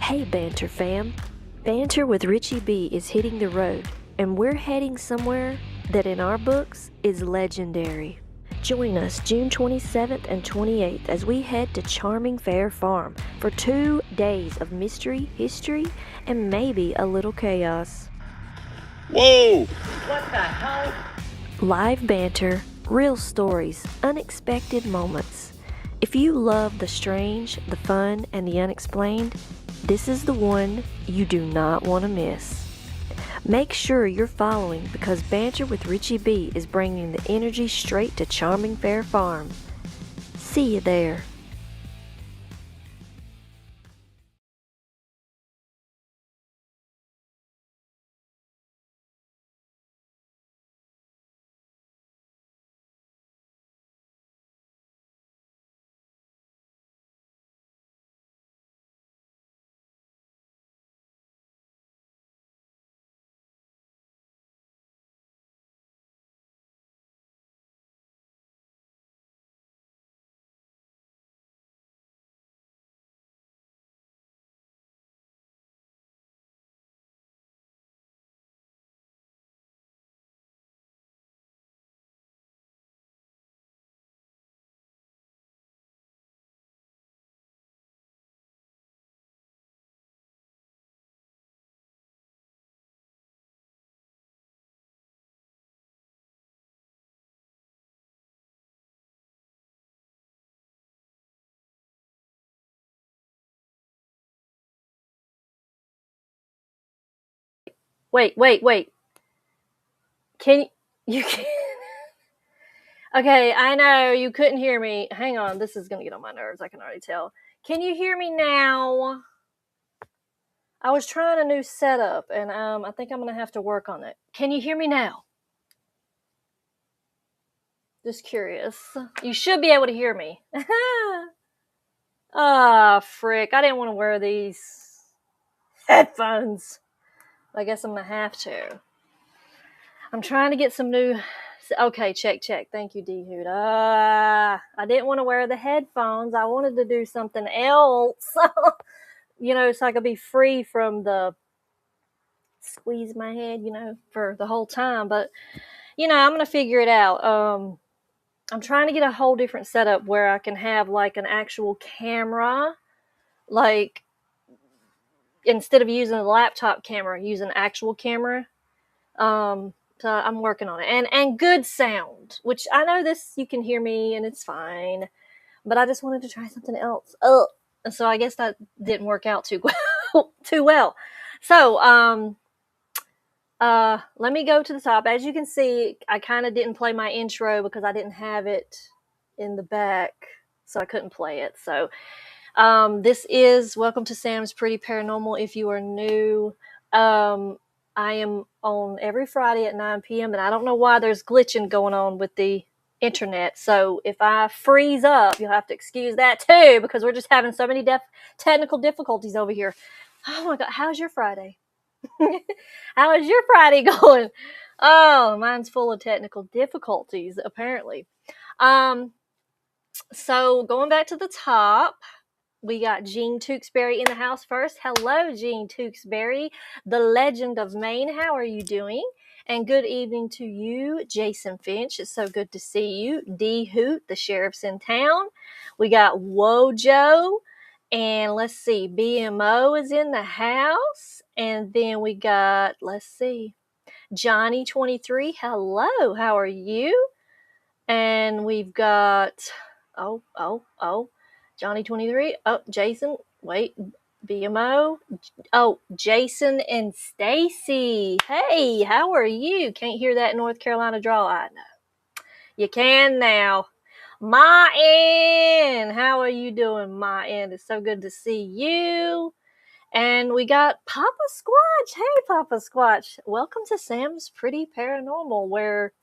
Hey Banter fam! Banter with Richie B is hitting the road, and we're heading somewhere that in our books is legendary. Join us June 27th and 28th as we head to Charming Fair Farm for 2 days of mystery, history, and maybe a little chaos. Whoa! What the hell? Live banter, real stories, unexpected moments. If you love the strange, the fun, and the unexplained, this is the one you do not want to miss. Make sure you're following because Banter with Richie B is bringing the energy straight to Charming Fair Farm. See you there. Wait. Can you can Okay, I know you couldn't hear me. Hang on, this is gonna get on my nerves, I can already tell. Can you hear me now? I was trying a new setup and I think I'm gonna have to work on it. Can you hear me now? Just curious. You should be able to hear me. Ah, frick. I didn't want to wear these headphones. I guess I'm gonna have to. I'm trying to get some new. Okay, check. Thank you, D Hoot. I didn't want to wear the headphones. I wanted to do something else. So I could be free from the squeeze my head, for the whole time. But, I'm going to figure it out. I'm trying to get a whole different setup where I can have like an actual camera, like instead of using a laptop camera, use an actual camera. So I'm working on it, and good sound, which I know this you can hear me and it's fine, but I just wanted to try something else. So I guess that didn't work out too well. So let me go to the top. As you can see, I kind of didn't play my intro because I didn't have it in the back, so I couldn't play it. So this is Welcome to Sam's Pretty Paranormal. If you are new, I am on every Friday at 9 p.m. and I don't know why there's glitching going on with the internet. So if I freeze up, you'll have to excuse that too, because we're just having so many technical difficulties over here. Oh my God, how's your Friday? How is your Friday going? Oh, mine's full of technical difficulties, apparently. So going back to the top, we got Jean Tewksbury in the house first. Hello, Jean Tewksbury, the legend of Maine. How are you doing? And good evening to you, Jason Finch. It's so good to see you. D Hoot, the sheriff's in town. We got Wojo. And let's see, BMO is in the house. And then we got, let's see, Johnny 23. Hello, how are you? And we've got, Johnny 23. Oh, Jason. Wait, BMO. Oh, Jason and Stacy. Hey, how are you? Can't hear that North Carolina drawl. I know. You can now. Ma Ann. How are you doing, Ma Ann? It's so good to see you. And we got Papa Squatch. Hey, Papa Squatch. Welcome to Sam's Pretty Paranormal, where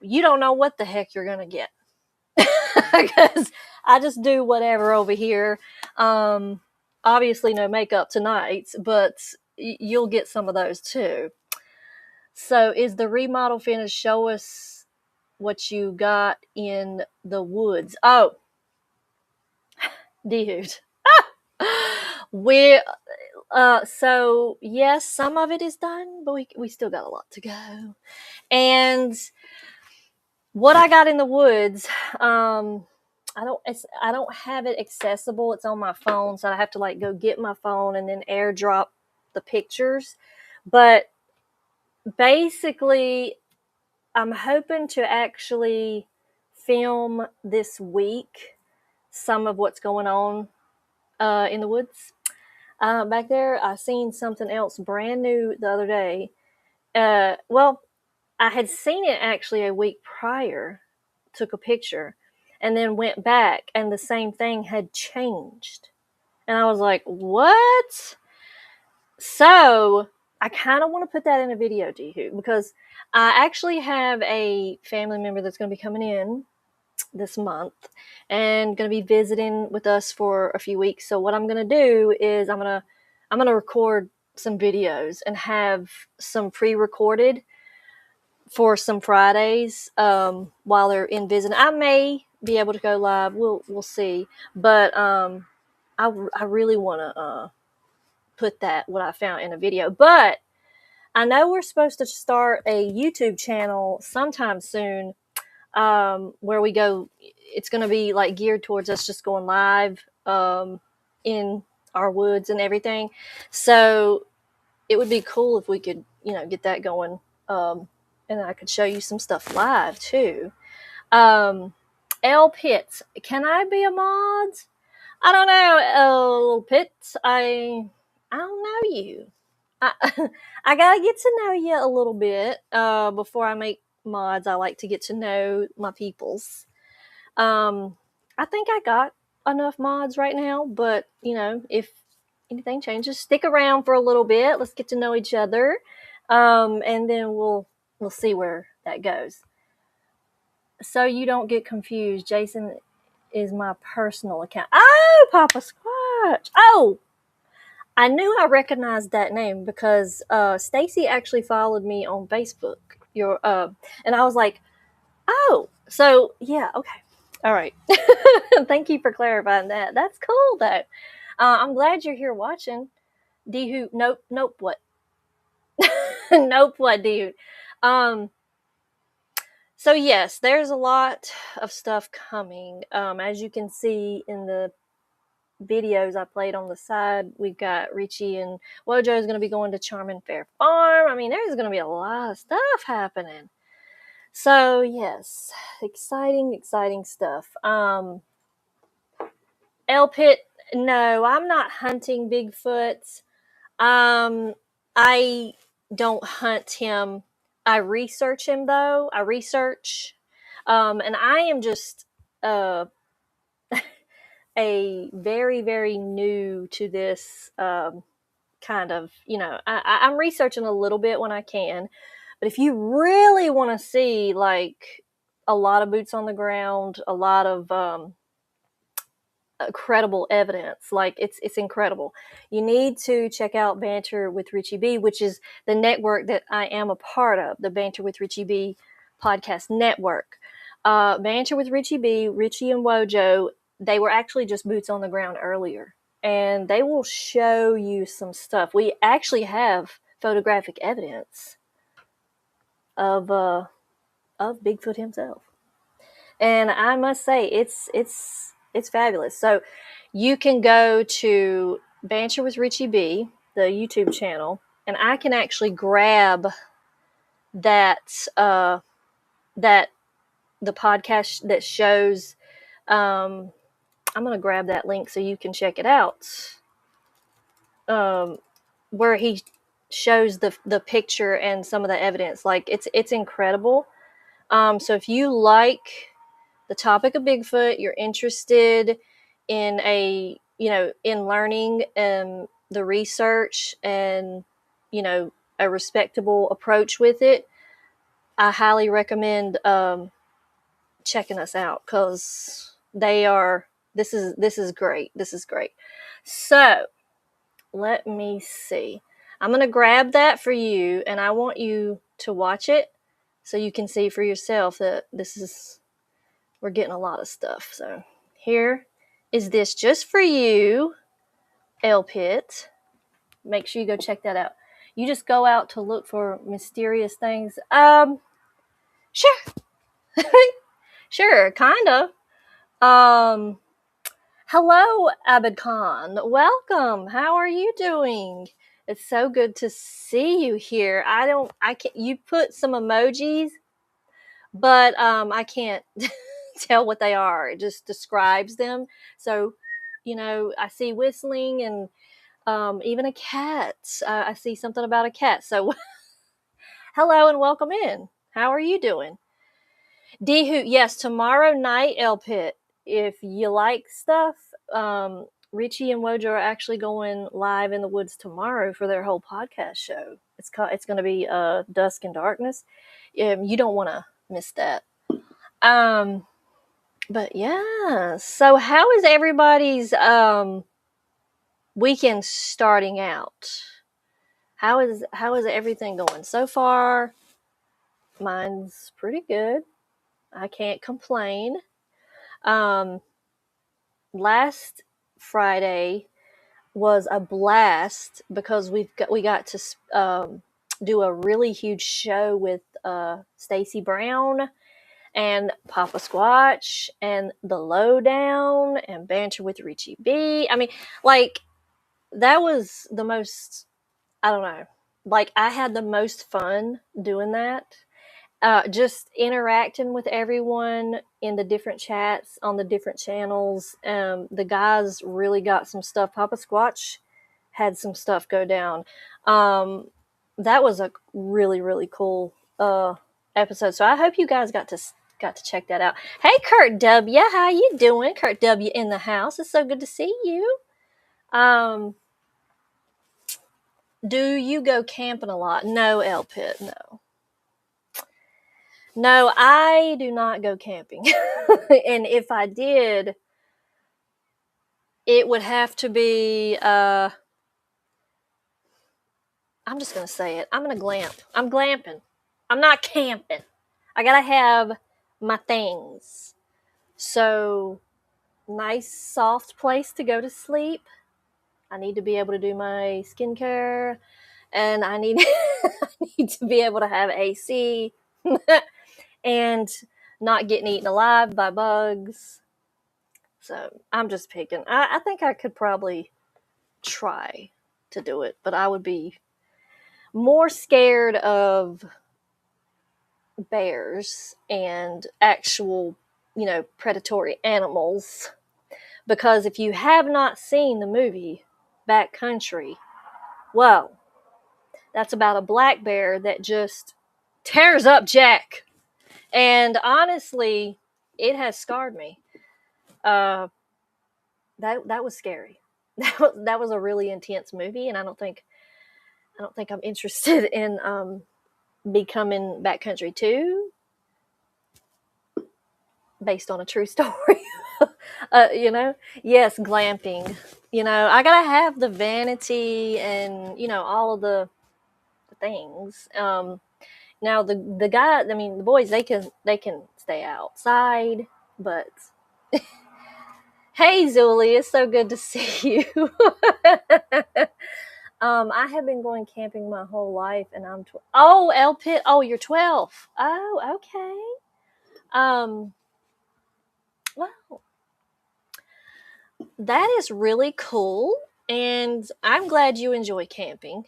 you don't know what the heck you're going to get. Because I just do whatever over here. Obviously no makeup tonight, but you'll get some of those too. So is the remodel finished? Show us what you got in the woods. Oh, dude. we so yes, some of it is done, but we still got a lot to go. And what I got in the woods, I don't have it accessible. It's on my phone, so I have to like go get my phone and then airdrop the pictures. But basically, I'm hoping to actually film this week some of what's going on in the woods. Back there, I seen something else brand new the other day. Well, I had seen it actually a week prior, took a picture, and then went back, and the same thing had changed. And I was like, what? So I kind of want to put that in a video, Dehu, because I actually have a family member that's going to be coming in this month and going to be visiting with us for a few weeks. So what I'm going to do is I'm going to record some videos and have some pre-recorded for some Fridays while they're in visiting. I may be able to go live. We'll see. But I really want to put that what I found in a video. But I know we're supposed to start a YouTube channel sometime soon, where we go. It's going to be like geared towards us just going live in our woods and everything. So it would be cool if we could, get that going. And I could show you some stuff live too. L Pitts, can I be a mod? I don't know, L Pitts. I don't know you. I, I gotta get to know you a little bit before I make mods. I like to get to know my peoples. I think I got enough mods right now, but if anything changes, stick around for a little bit. Let's get to know each other, and then we'll see where that goes. So you don't get confused, Jason is my personal account. Oh, Papa Squatch. Oh, I knew I recognized that name because Stacy actually followed me on Facebook. And I was like, oh, so yeah, okay, all right. Thank you for clarifying that. That's cool though. I'm glad you're here watching. Dehoot. Nope. What? Nope. What, Dehoot? So yes, there's a lot of stuff coming. As you can see in the videos I played on the side, we've got Richie and Wojo's going to be going to Charming Fair Farm. I mean, there's going to be a lot of stuff happening. So yes, exciting stuff. L Pit, no, I'm not hunting Bigfoot. I don't hunt him. I research him though. And I am just a very, very new to this kind of, I'm researching a little bit when I can. But if you really want to see like a lot of boots on the ground, a lot of credible evidence, like it's incredible, you need to check out Banter with Richie B, which is the network that I am a part of, the Banter with Richie B podcast network. Banter with Richie B, Richie and Wojo, they were actually just boots on the ground earlier, and they will show you some stuff. We actually have photographic evidence of Bigfoot himself, and I must say it's fabulous. So you can go to Banter with Richie B, the YouTube channel, and I can actually grab that that the podcast that shows. I'm going to grab that link so you can check it out. Where he shows the picture and some of the evidence, like it's incredible. So if you like the topic of Bigfoot, you're interested in in learning the research and a respectable approach with it, I highly recommend checking us out, because this is great. So let me see. I'm going to grab that for you, and I want you to watch it so you can see for yourself that we're getting a lot of stuff. So here is this just for you. Ale Pit. Make sure you go check that out. You just go out to look for mysterious things. Sure. Sure, kind of. Hello, Abed Khan. Welcome. How are you doing? It's so good to see you here. You put some emojis, but I can't tell what they are. It just describes them. So, I see whistling and even a cat. I see something about a cat. So, hello and welcome in. How are you doing? D-Hoot, yes, tomorrow night, El Pit. If you like stuff, Richie and Wojo are actually going live in the woods tomorrow for their whole podcast show. It's going to be Dusk and Darkness. You don't want to miss that. But yeah, so how is everybody's weekend starting out? How is everything going so far? Mine's pretty good. I can't complain. Last Friday was a blast because we got to do a really huge show with Stacy Brown and Papa Squatch and The Lowdown and Banter with Richie B. I mean, like, that was the most, I don't know, like, I had the most fun doing that. Just interacting with everyone in the different chats on the different channels. The guys really got some stuff. Papa Squatch had some stuff go down. That was a really, really cool episode. So I hope you guys got to check that out. Hey, Kurt W, how you doing? Kurt W in the house. It's so good to see you. Do you go camping a lot? No, El Pit, no. No, I do not go camping. And if I did, it would have to be, I'm just going to say it. I'm going to glamp. I'm glamping. I'm not camping. I got to have my things. So, nice, soft place to go to sleep. I need to be able to do my skincare. And I need, I need to be able to have AC. And not getting eaten alive by bugs. So I'm just picking. I think I could probably try to do it, but I would be more scared of bears and actual, predatory animals. Because if you have not seen the movie Backcountry, well, that's about a black bear that just tears up Jack. And honestly, it has scarred me. That was scary. That was a really intense movie, and I don't think I'm interested in becoming Backcountry 2 based on a true story. Yes, glamping. I gotta have the vanity and all of the things. Now the guy, I mean the boys, they can stay outside, but hey, Zuli, it's so good to see you. I have been going camping my whole life, and I'm oh, El Pit. Oh, you're 12. Oh, okay. Well, that is really cool, and I'm glad you enjoy camping.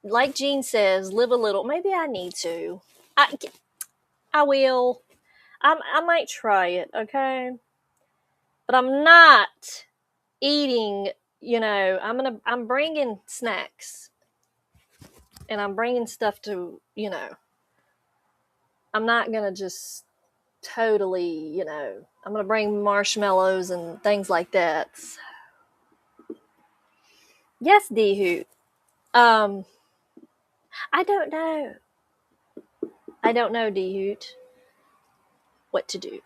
Like Jean says, live a little. Maybe I need to. I will. I might try it. Okay, but I'm not eating. I'm bringing snacks, and I'm bringing stuff to. I'm not gonna just totally. I'm gonna bring marshmallows and things like that. Yes, D-Hoot. I don't know. I don't know, D-Hoot, what to do.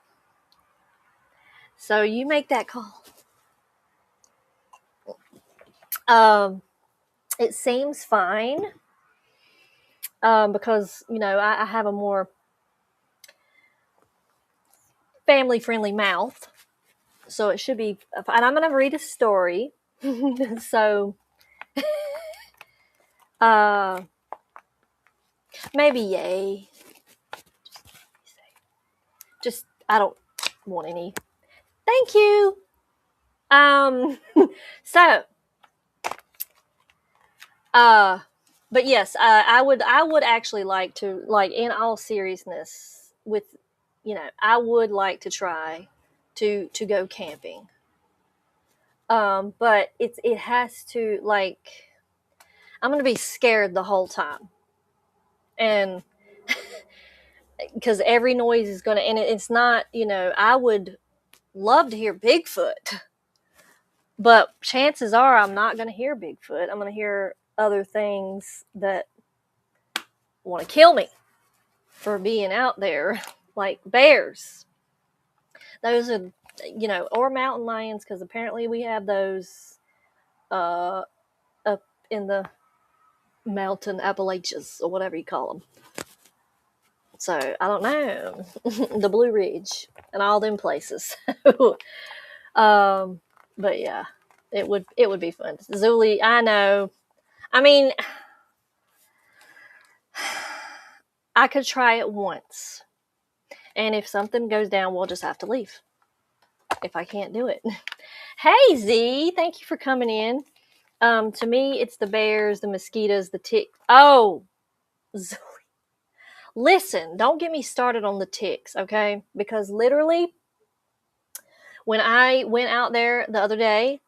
So you make that call. It seems fine. Because, I have a more family-friendly mouth. So it should be, and I'm going to read a story. So, maybe yay. Just, I don't want any. Thank you. So, but yes, I would actually like to, like, in all seriousness, with, I would like to try to go camping. But it has to, like, I'm gonna be scared the whole time, and because every noise is gonna, and it's not, I would love to hear Bigfoot, but chances are I'm not gonna hear Bigfoot. I'm gonna hear other things that want to kill me for being out there, like bears. Those are, or mountain lions, because apparently we have those up in the mountain Appalachians, or whatever you call them. So I don't know. The Blue Ridge and all them places. But yeah, it would be fun. Zuli, I know. I mean, I could try it once, and if something goes down, we'll just have to leave. If I can't do it. Hey Z, thank you for coming in. To me, it's the bears, the mosquitoes, the tick. Oh, Zuli. Listen, don't get me started on the ticks, okay? Because literally, when I went out there the other day,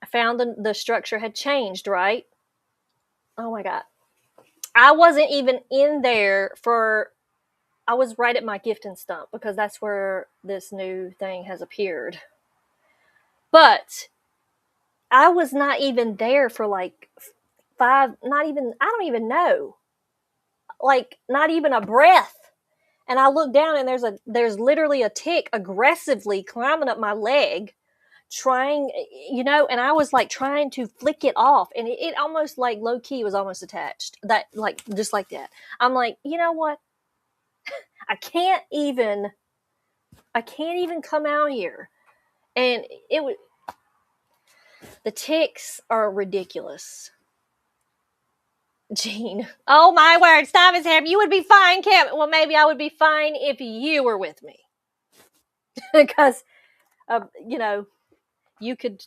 I found the structure had changed, right? Oh my God. I wasn't even in there I was right at my gift and stump, because that's where this new thing has appeared. But I was not even there for like I don't even know. Like, not even a breath. And I look down, and there's literally a tick aggressively climbing up my leg, trying, and I was like trying to flick it off, and it almost, like, low key was almost attached, that, like, just like that. I'm like, you know what, I can't even come out here. And the ticks are ridiculous. Gene, oh my word, stop it, Sam. You would be fine, Kim. Well, maybe I would be fine if you were with me. Because you could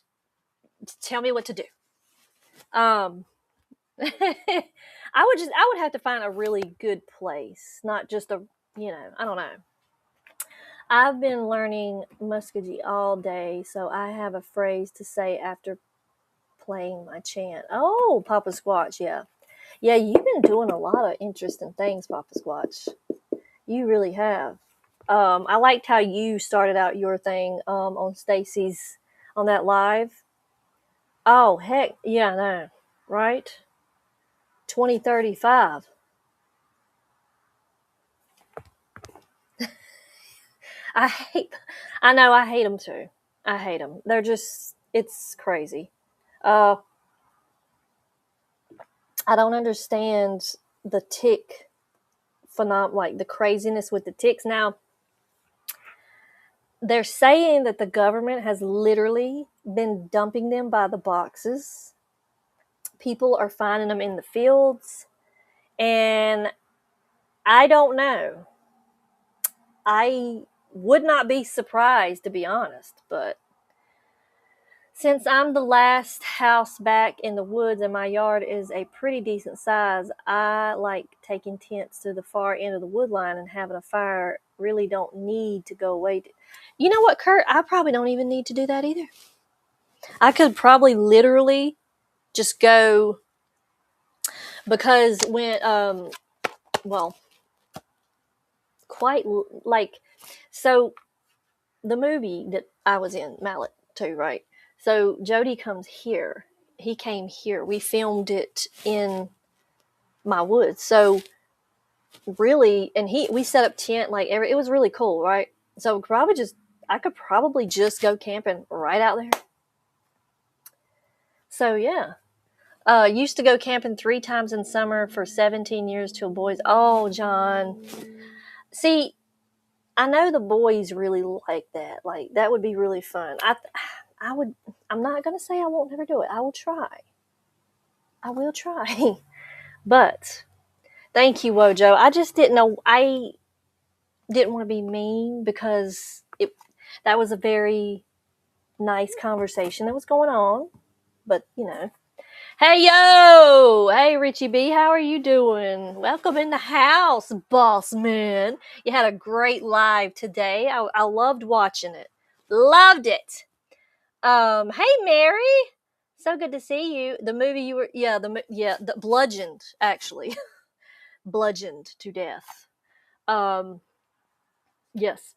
tell me what to do. I would have to find a really good place, not just I don't know. I've been learning Muskogee all day, so I have a phrase to say after playing my chant. Oh, Papa Squatch, yeah. Yeah, you've been doing a lot of interesting things, Papa Squatch. You really have. I liked how you started out your thing on Stacy's, on that live. Oh, heck, yeah, no, right? 2035. I hate them too. I hate them. They're just, it's crazy. I don't understand the tick phenomenon, like the craziness with the ticks. Now, they're saying that the government has literally been dumping them by the boxes. People are finding them in the fields. And I don't know. I would not be surprised, to be honest, but since I'm the last house back in the woods and my yard is a pretty decent size, I like taking tents to the far end of the wood line and having a fire. Really don't need to go away. You know what, Kurt? I probably don't even need to do that either. I could probably literally just go, because when, quite like, so the movie that I was in, Mallet too, right? So Jody comes here. He came here. We filmed it in my woods. So really, and we set up tent, like, it was really cool, right? So I could probably just go camping right out there. So yeah. Used to go camping 3 times in summer for 17 years till boys. Oh, John. See, I know the boys really like that. Like that would be really fun. I would. I'm not gonna say I won't never do it. I will try. I will try. But thank you, Wojo. I just didn't know. I didn't want to be mean because that was a very nice conversation that was going on. But hey yo, hey Richie B, how are you doing? Welcome in the house, boss man. You had a great live today. I loved watching it. Loved it. Hey Mary, so good to see you. The movie you were, the bludgeoned actually, bludgeoned to death. Um, yes,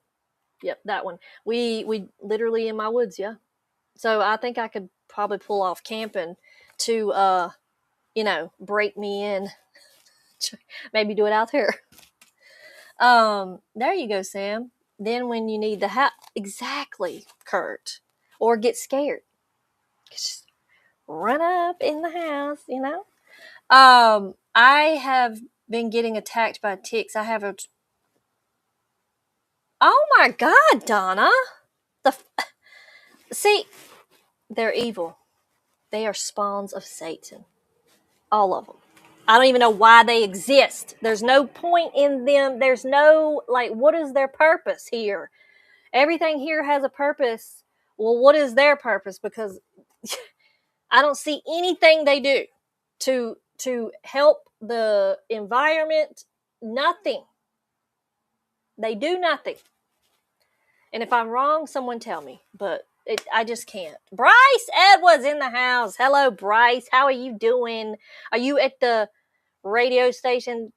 yep, that one. We literally in my woods, yeah. So I think I could probably pull off camping to break me in. Maybe do it out there. There you go, Sam. Then when you need the help, exactly, Kurt, or get scared, just run up in the house. I have been getting attacked by ticks. I have a. Oh my God, Donna. See, they're evil. They are spawns of Satan. All of them. I don't even know why they exist. There's no point in them. There's no, what is their purpose here? Everything here has a purpose. Well, what is their purpose? Because I don't see anything they do to help the environment. Nothing. They do nothing. And if I'm wrong, someone tell me. But I just can't. Bryce Edwards in the house. Hello, Bryce. How are you doing? Are you at the radio station,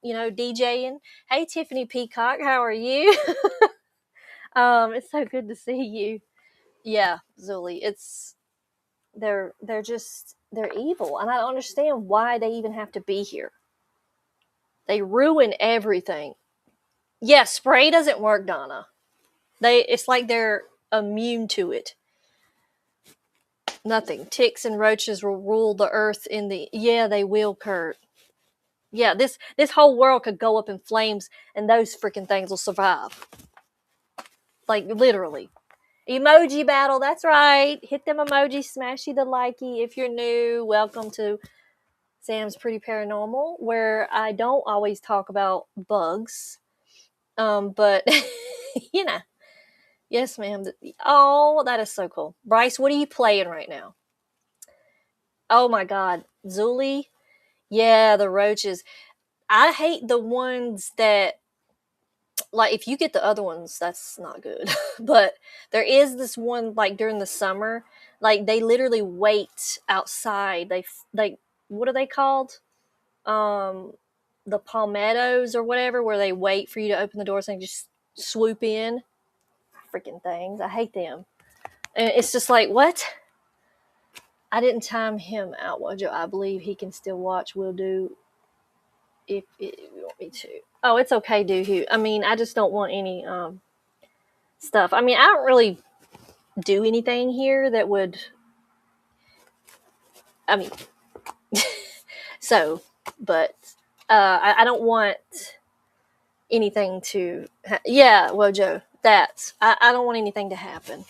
DJing? Hey, Tiffany Peacock. How are you? It's so good to see you. Yeah, Zuli. They're evil, and I don't understand why they even have to be here. They ruin everything. Yeah, spray doesn't work, Donna. It's like they're immune to it. Nothing. Ticks and roaches will rule the earth yeah, they will, Kurt. Yeah, this whole world could go up in flames and those freaking things will survive. Like literally. Emoji battle, that's right. Hit them emojis, smashy the likey. If you're new, welcome to Sam's Pretty Paranormal, where I don't always talk about bugs. But yes, ma'am. Oh, that is so cool. Bryce, what are you playing right now? Oh my God, Zuli. Yeah, the roaches. I hate the ones that, like, if you get the other ones, that's not good. But there is this one, like, during the summer, like, they literally wait outside. What are they called? The palmettos or whatever, where they wait for you to open the doors and just swoop in. Freaking things. I hate them. And it's just like, what? I didn't time him out, Wojo. I believe he can still watch. Will do if you want me to. Oh, it's okay, Doohoo. I mean, I just don't want any stuff. I mean, I don't really do anything here that would. I mean, so, but I don't want anything to. Yeah, Wojo, I don't want anything to happen.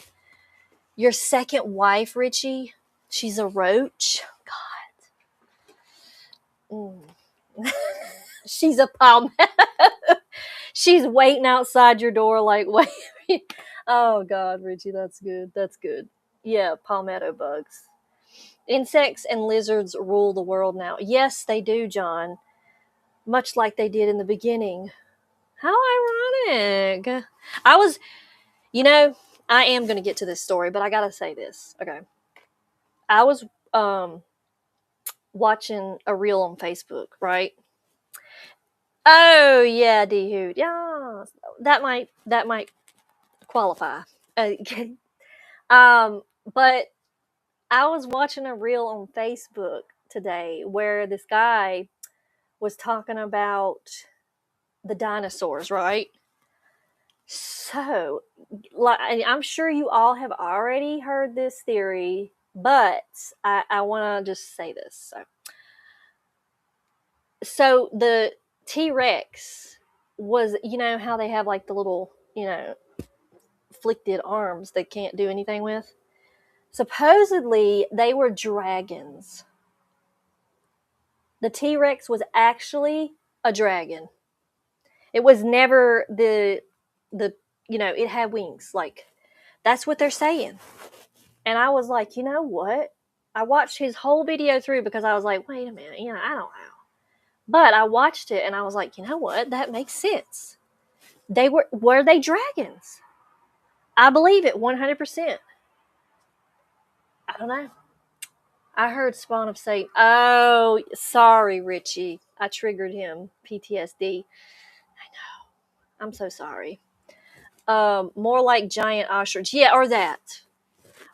Your second wife, Richie, she's a roach. God. She's a palmetto. She's waiting outside your door like, wait. Oh, God, Richie, that's good. That's good. Yeah, palmetto bugs. Insects and lizards rule the world now. Yes, they do, John. Much like they did in the beginning. How ironic. I am going to get to this story, but I got to say this. Okay. I was watching a reel on Facebook, right? Oh, yeah, D-Hoot. Yeah, that might qualify. But I was watching a reel on Facebook today where this guy was talking about the dinosaurs, right? So, I'm sure you all have already heard this theory, but I want to just say this. So the T-Rex was, you know how they have like the little, afflicted arms they can't do anything with? Supposedly, they were dragons. The T-Rex was actually a dragon. It was never the it had wings. Like, that's what they're saying. And I was like, you know what? I watched his whole video through because I was like, wait a minute, I don't know. But I watched it and I was like, you know what? That makes sense. Were they dragons? I believe it 100%. I don't know. I heard Spawn of Satan. Oh, sorry, Richie. I triggered him. PTSD. I know. I'm so sorry. More like giant ostrich. Yeah, or that.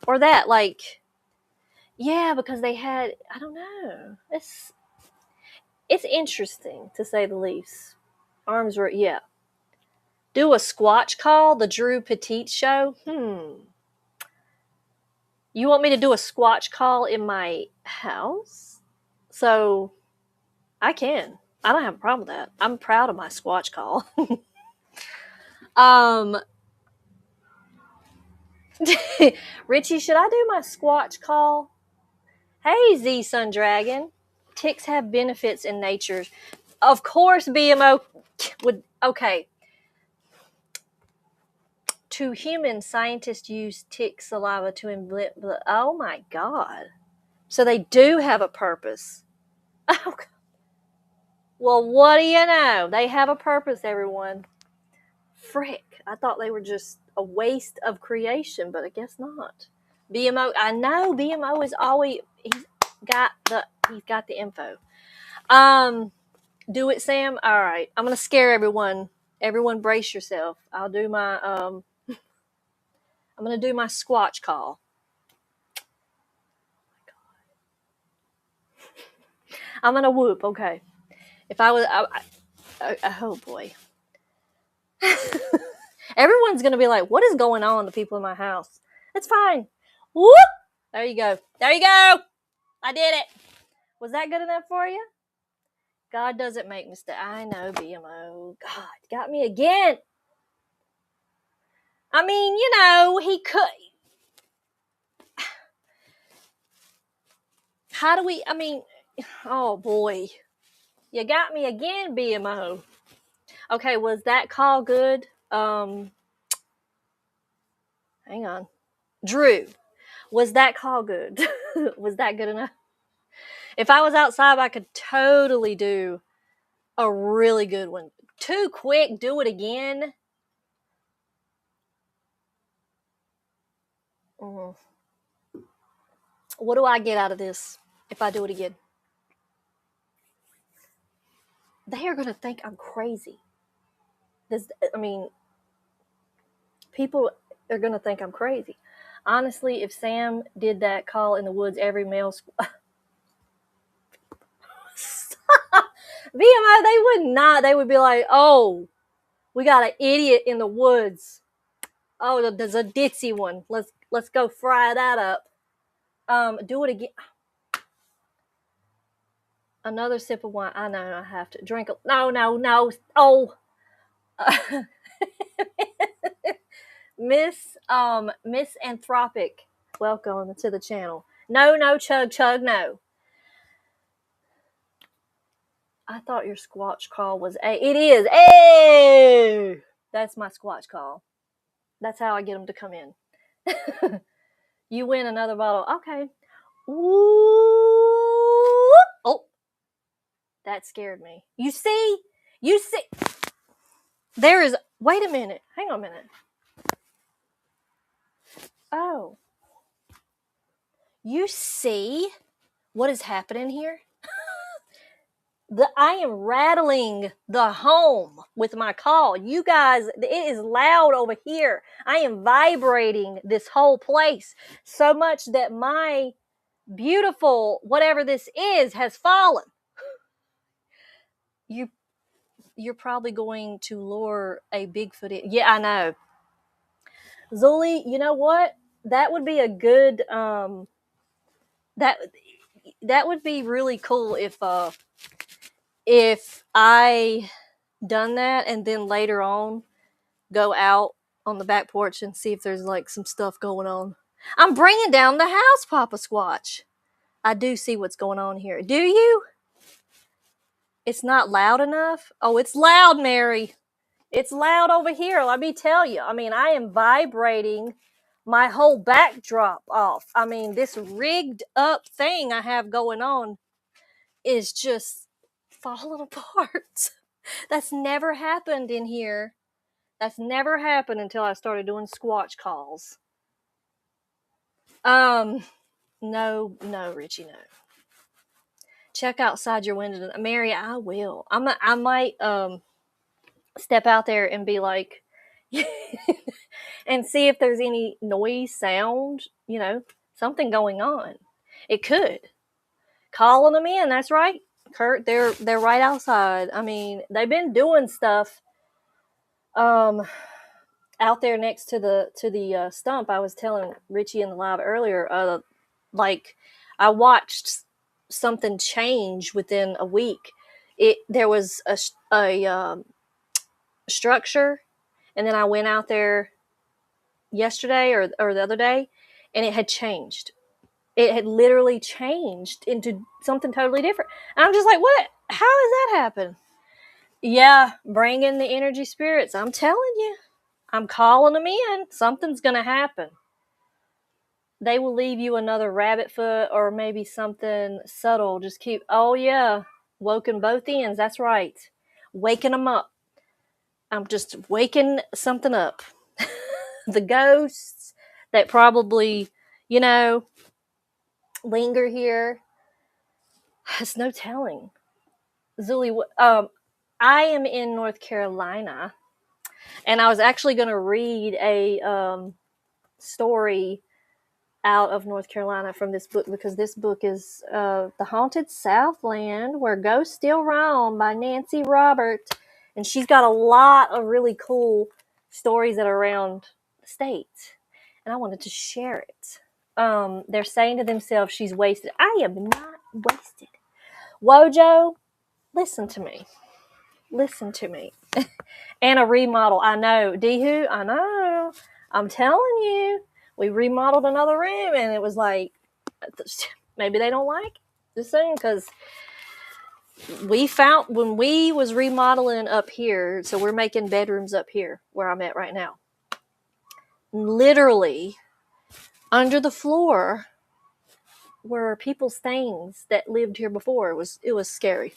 Or that, like, yeah, because they had, I don't know. It's interesting, to say the least. Arms were, yeah. Do a squatch call, the Drew Petit show? You want me to do a squatch call in my house? So, I can. I don't have a problem with that. I'm proud of my squatch call. Richie, should I do my squatch call? Hey, Z Sun Dragon. Ticks have benefits in nature. Of course, BMO would. Okay. To humans, scientists use tick saliva to invent. Oh my god. So they do have a purpose. Oh, well, what do you know? They have a purpose, everyone. Frick. I thought they were just a waste of creation, but I guess not. BMO, I know BMO is always, he's got the info. Do it, Sam. All right. I'm going to scare everyone. Everyone brace yourself. I'll do my, I'm going to do my squatch call. I'm going to whoop. Okay. If I was, oh boy. Everyone's going to be like, what is going on? The people in my house. It's fine. Whoop. There you go. There you go. I did it. Was that good enough for you? God doesn't make mistakes. I know, BMO. God, got me again. I mean, he could. How do we, oh boy. You got me again, BMO. Okay, was that call good? Hang on. Drew, was that call good? Was that good enough? If I was outside, I could totally do a really good one. Too quick, do it again. What do I get out of this if I do it again? They are going to think I'm crazy. People are going to think I'm crazy. Honestly, if Sam did that call in the woods, every male VMI, they would not. They would be like, oh, we got an idiot in the woods. Oh, there's a ditzy one. Let's go fry that up. Do it again. Another sip of wine. I know I have to drink. No. Oh. Miss Anthropic, welcome to the channel. No, chug, no. I thought your squatch call was it is. Hey! That's my squatch call. That's how I get them to come in. You win another bottle. Okay. Ooh. Oh. That scared me. You see? There is, wait a minute. Hang on a minute. Oh. You see what is happening here? I am rattling the home with my call. You guys, it is loud over here. I am vibrating this whole place so much that my beautiful whatever this is has fallen. You're probably going to lure a Bigfoot in. Yeah, I know. Zuli, you know what? That would be a good that would be really cool if I done that, and then later on go out on the back porch and see if there's like some stuff going on. I'm bringing down the house, Papa Squatch. I do see what's going on here. Do you? It's not loud enough? Oh, it's loud, Mary. It's loud over here, let me tell you. I mean, I am vibrating my whole backdrop off. I mean, this rigged up thing I have going on is just falling apart. That's never happened in here. That's never happened until I started doing squatch calls. No, Richie, no. Check outside your window, Mary. I will. I might step out there and be like, and see if there's any noise, sound, something going on. It could. Calling them in. That's right, Kurt. They're right outside. I mean, they've been doing stuff. Out there next to the stump. I was telling Richie in the live earlier. Like I watched something change within a week. There was a structure, and then I went out there yesterday or the other day, and it had changed. It had literally changed into something totally different. And I'm just like, what? How has that happened? Yeah, bring in the energy spirits. I'm telling you. I'm calling them in. Something's going to happen. They will leave you another rabbit foot or maybe something subtle. Just keep, oh yeah, woken both ends. That's right. Waking them up. I'm just waking something up. The ghosts that probably, linger here. It's no telling. Zuli, I am in North Carolina, and I was actually going to read a story out of North Carolina from this book, because this book is The Haunted Southland, Where Ghosts Still Roam by Nancy Robert. And she's got a lot of really cool stories that are around the state. And I wanted to share it. They're saying to themselves, she's wasted. I am not wasted. Wojo, listen to me. Listen to me. And a remodel. I know. Dehu, I know. I'm telling you. We remodeled another room, and it was like, maybe they don't like it this soon, because we found when we was remodeling up here, so we're making bedrooms up here where I'm at right now. Literally, under the floor were people's things that lived here before. It was scary.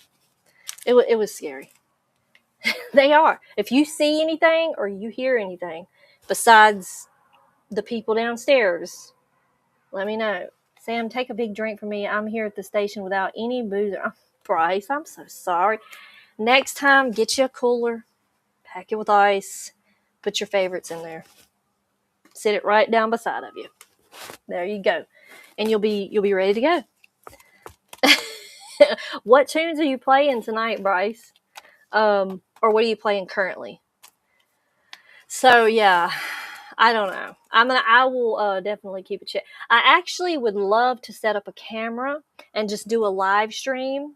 It was scary. They are. If you see anything or you hear anything besides the people downstairs, let me know. Sam, take a big drink for me. I'm here at the station without any booze. Oh, Bryce, I'm so sorry. Next time, get you a cooler, pack it with ice, put your favorites in there. Sit it right down beside of you. There you go. And you'll be ready to go. What tunes are you playing tonight, Bryce? Or what are you playing currently? So yeah, I don't know. I will definitely keep it check. I actually would love to set up a camera and just do a live stream,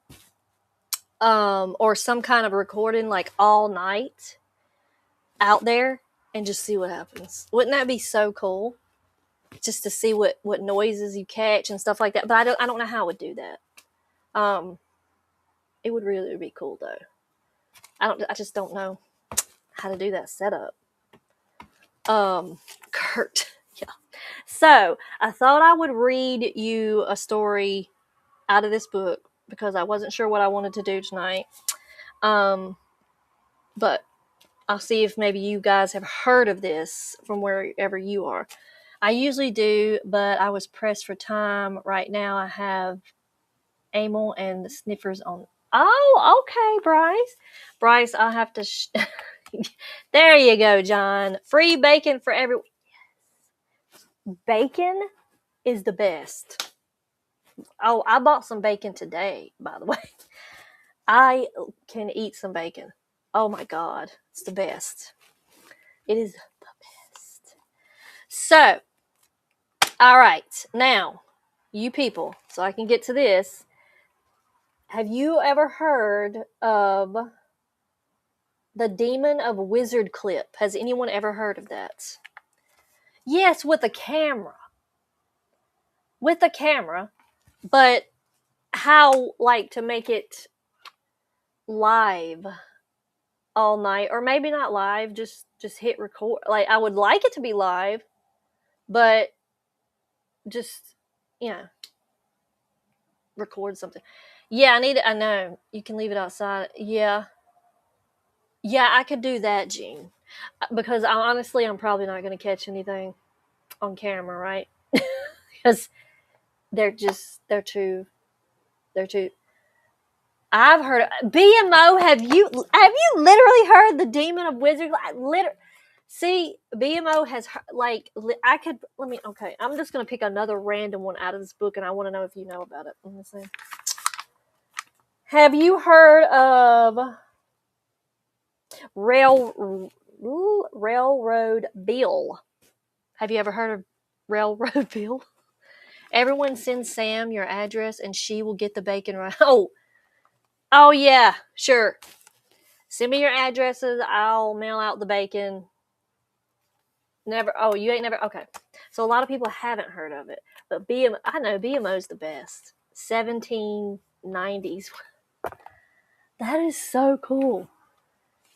or some kind of recording, like all night out there, and just see what happens. Wouldn't that be so cool? Just to see what noises you catch and stuff like that. But I don't know how I would do that. It would really be cool though. I just don't know how to do that setup. Kurt. Yeah. So I thought I would read you a story out of this book, because I wasn't sure what I wanted to do tonight. But I'll see if maybe you guys have heard of this from wherever you are. I usually do, but I was pressed for time. Right now I have Amel and the Sniffers on. Oh, okay, Bryce. Bryce, I'll have to... There you go, John. Free bacon for everyone. Bacon is the best. Oh, I bought some bacon today, by the way. I can eat some bacon. Oh my God. It's the best. It is the best. So, all right. Now, you people, so I can get to this. Have you ever heard of The Demon of Wizard Clip. Has anyone ever heard of that? Yes, with a camera. With a camera. But how, like, to make it live all night, or maybe not live, just hit record. Like, I would like it to be live, but just, record something. Yeah, I know. You can leave it outside. Yeah. Yeah, I could do that, Gene. Because I'm probably not going to catch anything on camera, right? Because they're too. I've heard BMO. Have you literally heard the Demon of Wizard? See, BMO has like I could. Let me. Okay, I'm just gonna pick another random one out of this book, and I want to know if you know about it. Let me see. Have you heard of Railroad Bill? Have you ever heard of Railroad Bill? Everyone send Sam your address, and she will get the bacon right. Oh yeah, sure. Send me your addresses. I'll mail out the bacon. Never. Oh, you ain't never. Okay. So a lot of people haven't heard of it, but I know BMO's the best. 1790s. That is so cool.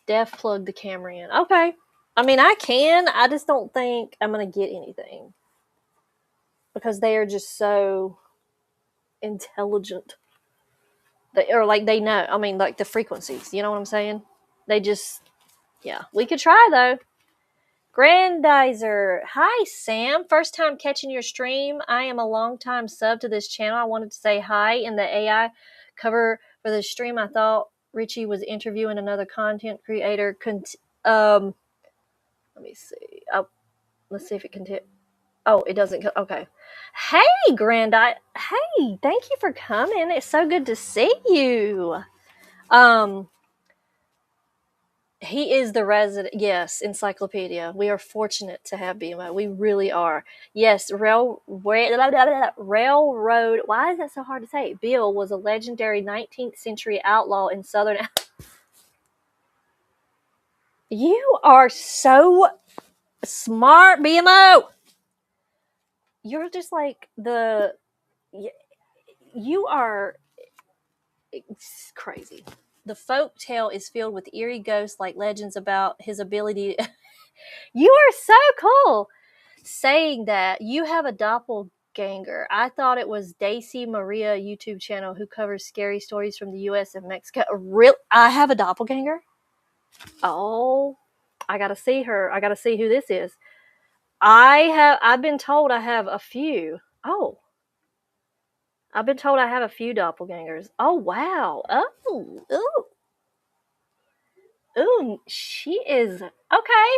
Def plugged the camera in. Okay. I mean, I can. I just don't think I'm gonna get anything because they are just so intelligent. They know. I mean, like the frequencies. You know what I'm saying? They just. Yeah. We could try though. Grandizer. Hi, Sam. First time catching your stream. I am a long-time sub to this channel. I wanted to say hi. In the AI cover for the stream, I thought Richie was interviewing another content creator. Let me see. Let's see if it can. Oh, it doesn't. Okay. Hey, Grandizer. Hey, thank you for coming. It's so good to see you. He is the resident. Yes, encyclopedia. We are fortunate to have BMO. We really are. Yes, railroad. Why is that so hard to say? Bill was a legendary 19th century outlaw in Southern. You are so smart, BMO. You're just like you are crazy. The folk tale is filled with eerie ghosts like legends about his ability. You are so cool. Saying that, you have a doppelganger. I thought it was Daisy Maria YouTube channel who covers scary stories from the US and Mexico. I have a doppelganger? Oh, I gotta see her. I gotta see who this is. I've been told I have a few. Oh. I've been told I have a few doppelgangers. Oh, wow. Oh, ooh, she is, okay.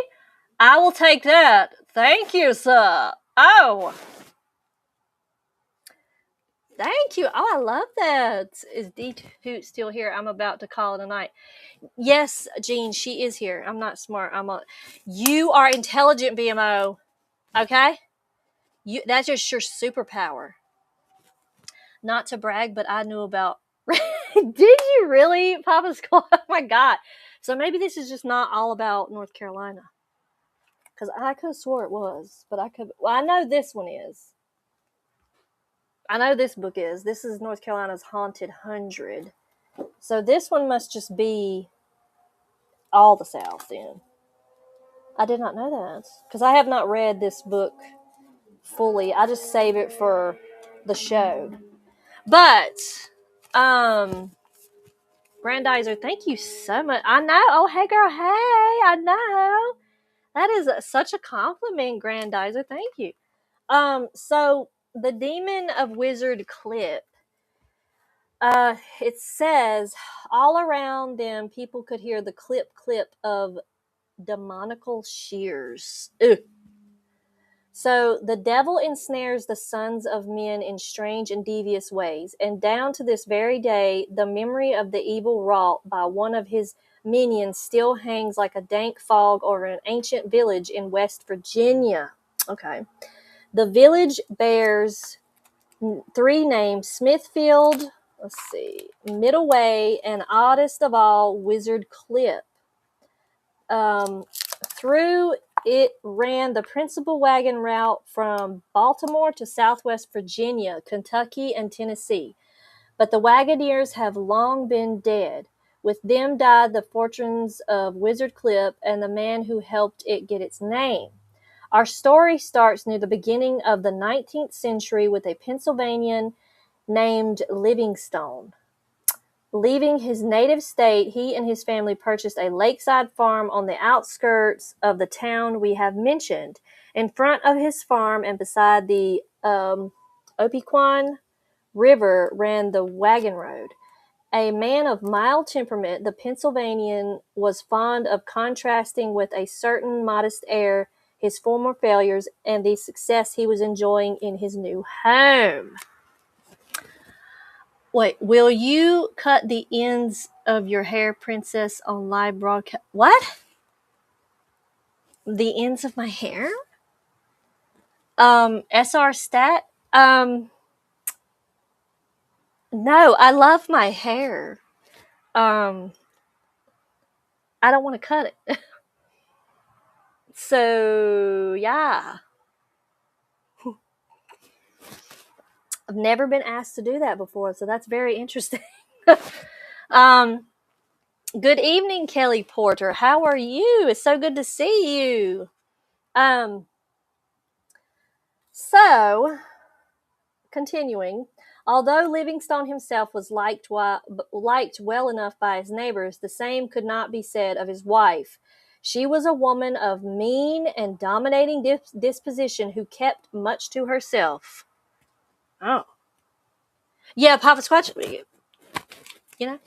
I will take that. Thank you, sir. Oh. Thank you. Oh, I love that. Is D Hoot still here? I'm about to call it a night. Yes, Jean, she is here. I'm not smart. You are intelligent, BMO. Okay? That's just your superpower. Not to brag, but I knew about. Did you really, Papa Skull? Oh my God. So maybe this is just not all about North Carolina. Because I could have swore it was, but I know this one is. I know this book is. This is North Carolina's Haunted 100. So this one must just be all the South then. I did not know that. Because I have not read this book fully. I just save it for the show. But, Grandizer, thank you so much. I know. Oh, hey, girl. Hey, I know. That is such a compliment, Grandizer. Thank you. So the Demon of Wizard clip. It says all around them, people could hear the clip of demonical shears. Ugh. So the devil ensnares the sons of men in strange and devious ways, and down to this very day, the memory of the evil wrought by one of his minions still hangs like a dank fog over an ancient village in West Virginia. Okay. The village bears 3 names: Smithfield, let's see, Middleway, and oddest of all, Wizard Clip. Through it ran the principal wagon route from Baltimore to Southwest Virginia, Kentucky, and Tennessee. But the Wagoneers have long been dead. With them died the fortunes of Wizard Clip and the man who helped it get its name. Our story starts near the beginning of the 19th century with a Pennsylvanian named Livingstone. Leaving his native state, he and his family purchased a lakeside farm on the outskirts of the town we have mentioned. In front of his farm and beside the Opequon River ran the wagon road. A man of mild temperament, the Pennsylvanian was fond of contrasting with a certain modest air his former failures and the success he was enjoying in his new home. Wait, will you cut the ends of your hair, princess, on live broadcast? What? The ends of my hair? SR stat? No, I love my hair. I don't want to cut it. So, yeah. I've never been asked to do that before, so that's very interesting. Good evening, Kelly Porter. How are you? It's so good to see you. So, continuing, although Livingstone himself was liked well enough by his neighbors, the same could not be said of his wife. She was a woman of mean and dominating disposition who kept much to herself. Oh. Yeah, Papa Squatch, you know,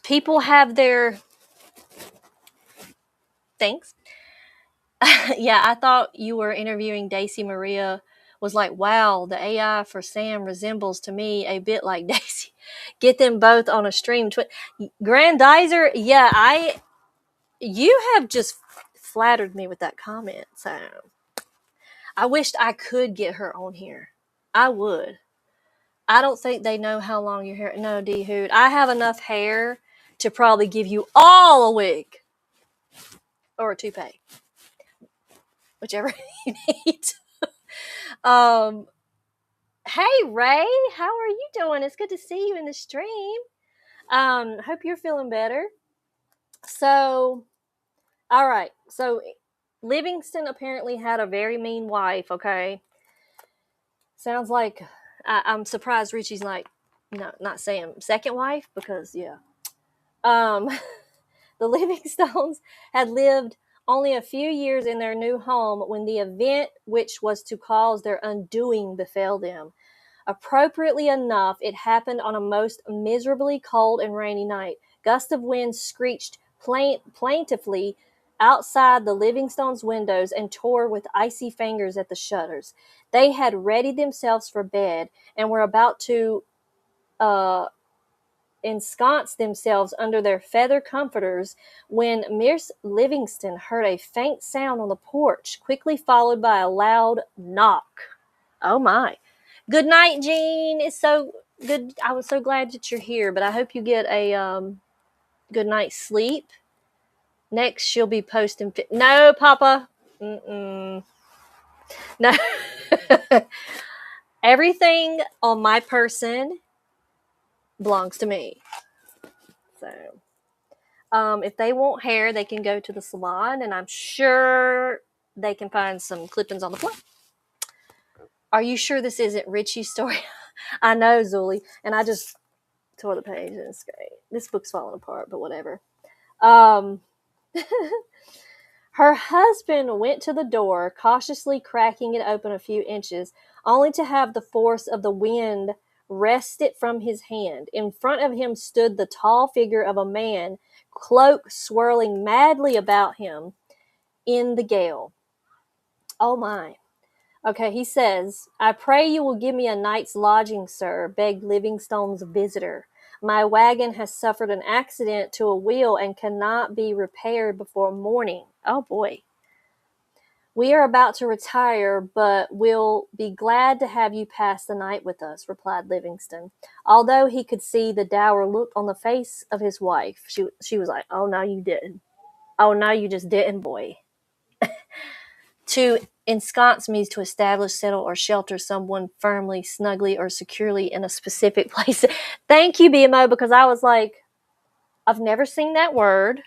people have their things. Yeah, I thought you were interviewing Daisy Maria. Was like, wow, the AI for Sam resembles to me a bit like Daisy. Get them both on a stream. Grandizer, yeah, you have just flattered me with that comment. So I wished I could get her on here. I would. I don't think they know how long your hair. No, D Hood. I have enough hair to probably give you all a wig or a toupee, whichever you need. Hey Ray, how are you doing? It's good to see you in the stream. Hope you're feeling better. So, all right. So, Livingston apparently had a very mean wife. Okay, sounds like I'm surprised Richie's like, no, not saying second wife because yeah. The Livingstones had lived only a few years in their new home when the event which was to cause their undoing befell them. Appropriately enough, it happened on a most miserably cold and rainy night. Gusts of wind screeched plaintively outside the Livingstones' windows and tore with icy fingers at the shutters. They had readied themselves for bed and were about to ensconce themselves under their feather comforters when Miss Livingston heard a faint sound on the porch, quickly followed by a loud knock. Oh my. Good night, Jean. It's so good. I was so glad that you're here, but I hope you get a good night's sleep. Next, she'll be posting. No, Papa. Mm-mm. No. Everything on my person belongs to me. So, if they want hair, they can go to the salon, and I'm sure they can find some clip-ins on the floor. Are you sure this isn't Richie's story? I know, Zuli, and I just tore the page, and it's great. This book's falling apart, but whatever. Her husband went to the door, cautiously cracking it open a few inches, only to have the force of the wind wrest it from his hand. In front of him stood the tall figure of a man, cloak swirling madly about him in the gale. Oh my. Okay, he says, I pray you will give me a night's lodging, sir, begged Livingstone's visitor. My wagon has suffered an accident to a wheel and cannot be repaired before morning. Oh, boy. "We are about to retire, but we'll be glad to have you pass the night with us," replied Livingston. Although he could see the dour look on the face of his wife, she was like, "Oh, no, you didn't. Oh, no, you just didn't, boy." To ensconce means to establish, settle, or shelter someone firmly, snugly, or securely in a specific place. Thank you, BMO, because I was like, I've never seen that word,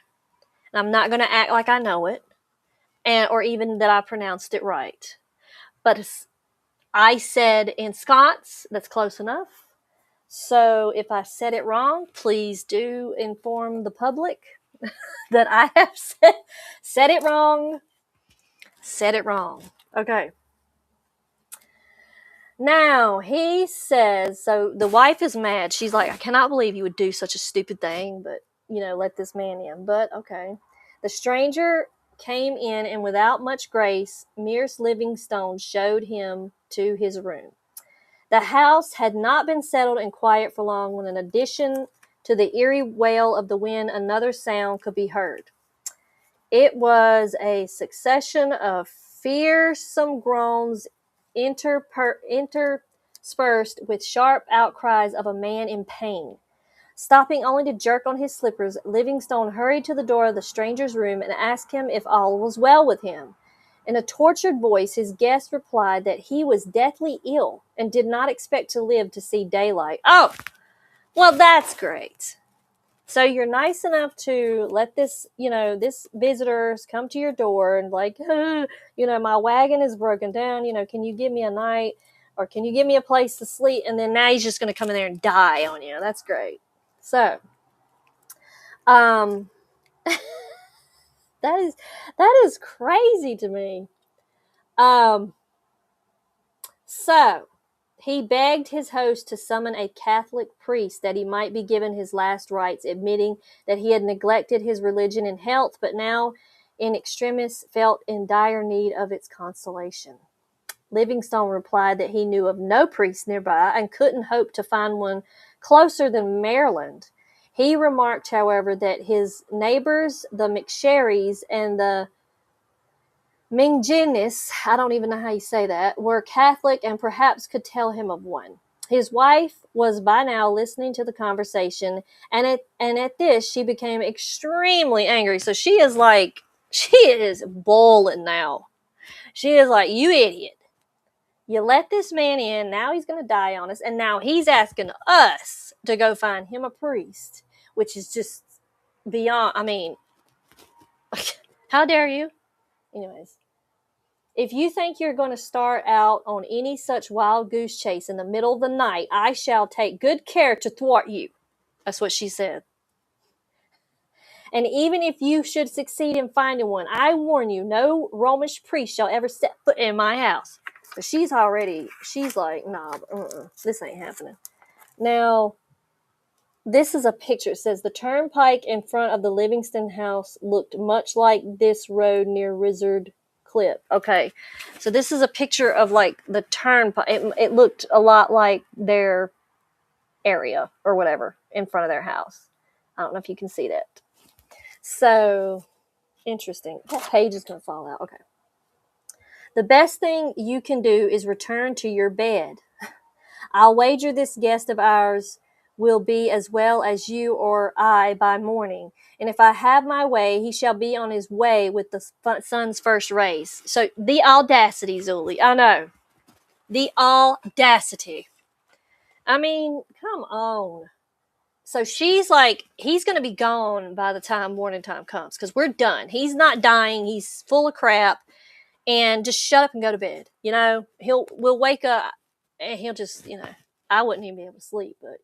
and I'm not going to act like I know it, or even that I pronounced it right. But I said ensconce, that's close enough. So if I said it wrong, please do inform the public that I have said it wrong. Said it wrong. Okay. Now, he says, so the wife is mad. She's like, "I cannot believe you would do such a stupid thing, but, let this man in." But, okay. The stranger came in, and without much grace, Mears Livingstone showed him to his room. The house had not been settled and quiet for long when, in addition to the eerie wail of the wind, another sound could be heard. It was a succession of fearsome groans interspersed with sharp outcries of a man in pain. Stopping only to jerk on his slippers, Livingstone hurried to the door of the stranger's room and asked him if all was well with him. In a tortured voice, his guest replied that he was deathly ill and did not expect to live to see daylight. Oh, well, that's great. So you're nice enough to let this visitors come to your door and like, my wagon is broken down. Can you give me a night, or can you give me a place to sleep? And then now he's just going to come in there and die on you. That's great. So, that is crazy to me. So he begged his host to summon a Catholic priest that he might be given his last rites, admitting that he had neglected his religion and health, but now in extremis felt in dire need of its consolation. Livingstone replied that he knew of no priest nearby and couldn't hope to find one closer than Maryland. He remarked, however, that his neighbors, the McSherrys and the Mingjinis, I don't even know how you say that, were Catholic and perhaps could tell him of one. His wife was by now listening to the conversation, and at this she became extremely angry. So she is boiling now. She is like, "You idiot. You let this man in, now he's going to die on us, and now he's asking us to go find him a priest," which is just beyond, how dare you? Anyways. "If you think you're going to start out on any such wild goose chase in the middle of the night, I shall take good care to thwart you." That's what she said. "And even if you should succeed in finding one, I warn you, no Romish priest shall ever set foot in my house." But she's like, "Nah, this ain't happening." Now, this is a picture. It says, "The turnpike in front of the Livingston house looked much like this road near Rizzard Clip." Okay, so this is a picture of like the turnpike. It looked a lot like their area or whatever in front of their house. I don't know if you can see that. So interesting. That page is going to fall out. Okay. "The best thing you can do is return to your bed. I'll wager this guest of ours will be as well as you or I by morning. And if I have my way, he shall be on his way with the sun's first rays." So the audacity, Zuli. I know. The audacity. Come on. So she's like, he's going to be gone by the time morning time comes because we're done. He's not dying. He's full of crap. And just shut up and go to bed. We'll wake up and he'll just, I wouldn't even be able to sleep, but,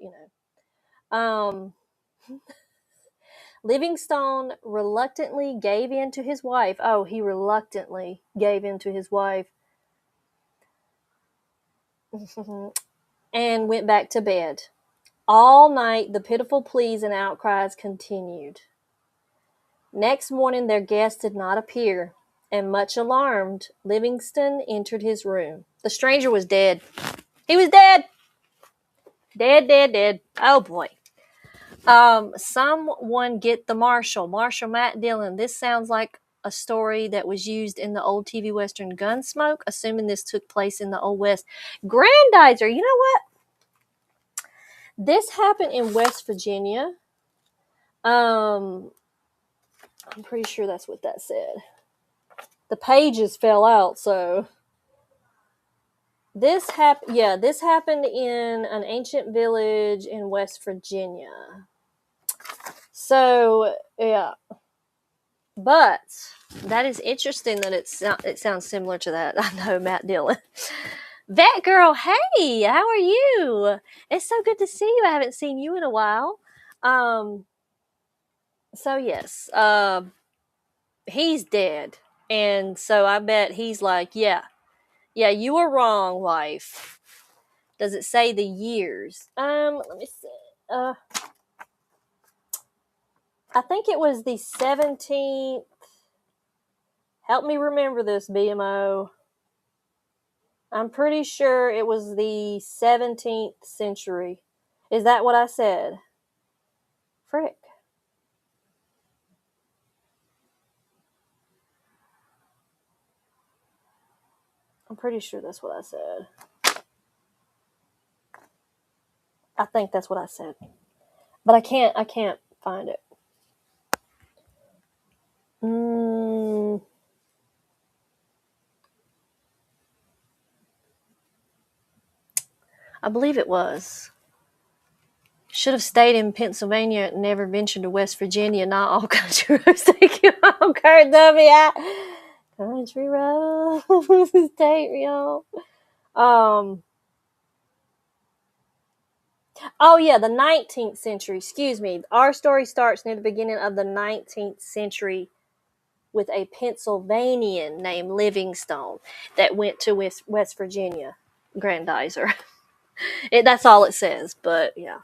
Livingstone reluctantly gave in to his wife. Oh, he reluctantly gave in to his wife and went back to bed. All night, the pitiful pleas and outcries continued. Next morning, their guest did not appear, and much alarmed, Livingstone entered his room. The stranger was dead. He was dead. Dead. Oh, boy. Someone get the marshal. Marshal Matt Dillon. This sounds like a story that was used in the old TV Western Gunsmoke, assuming this took place in the Old West. Grandizer, you know what? This happened in West Virginia. I'm pretty sure that's what that said. The pages fell out, so this happened in an ancient village in West Virginia. So, yeah. But that is interesting that it sounds similar to that. I know, Matt Dillon. Vet Girl, hey, how are you? It's so good to see you. I haven't seen you in a while. So yes, he's dead. And so I bet he's like, yeah, you were wrong, wife. Does it say the years? Let me see. I think it was the 17th. Help me remember this, BMO. I'm pretty sure it was the 17th century. Is that what I said? Frick. I'm pretty sure that's what I said. I think that's what I said. But I can't find it. I believe it was. Should have stayed in Pennsylvania and never ventured to West Virginia. Not all country roads take you home, Kurt W. Country roads take me home. Oh yeah, the 19th century. Excuse me. Our story starts near the beginning of the 19th century with a Pennsylvanian named Livingstone that went to West Virginia. Grandizer. That's all it says, but yeah.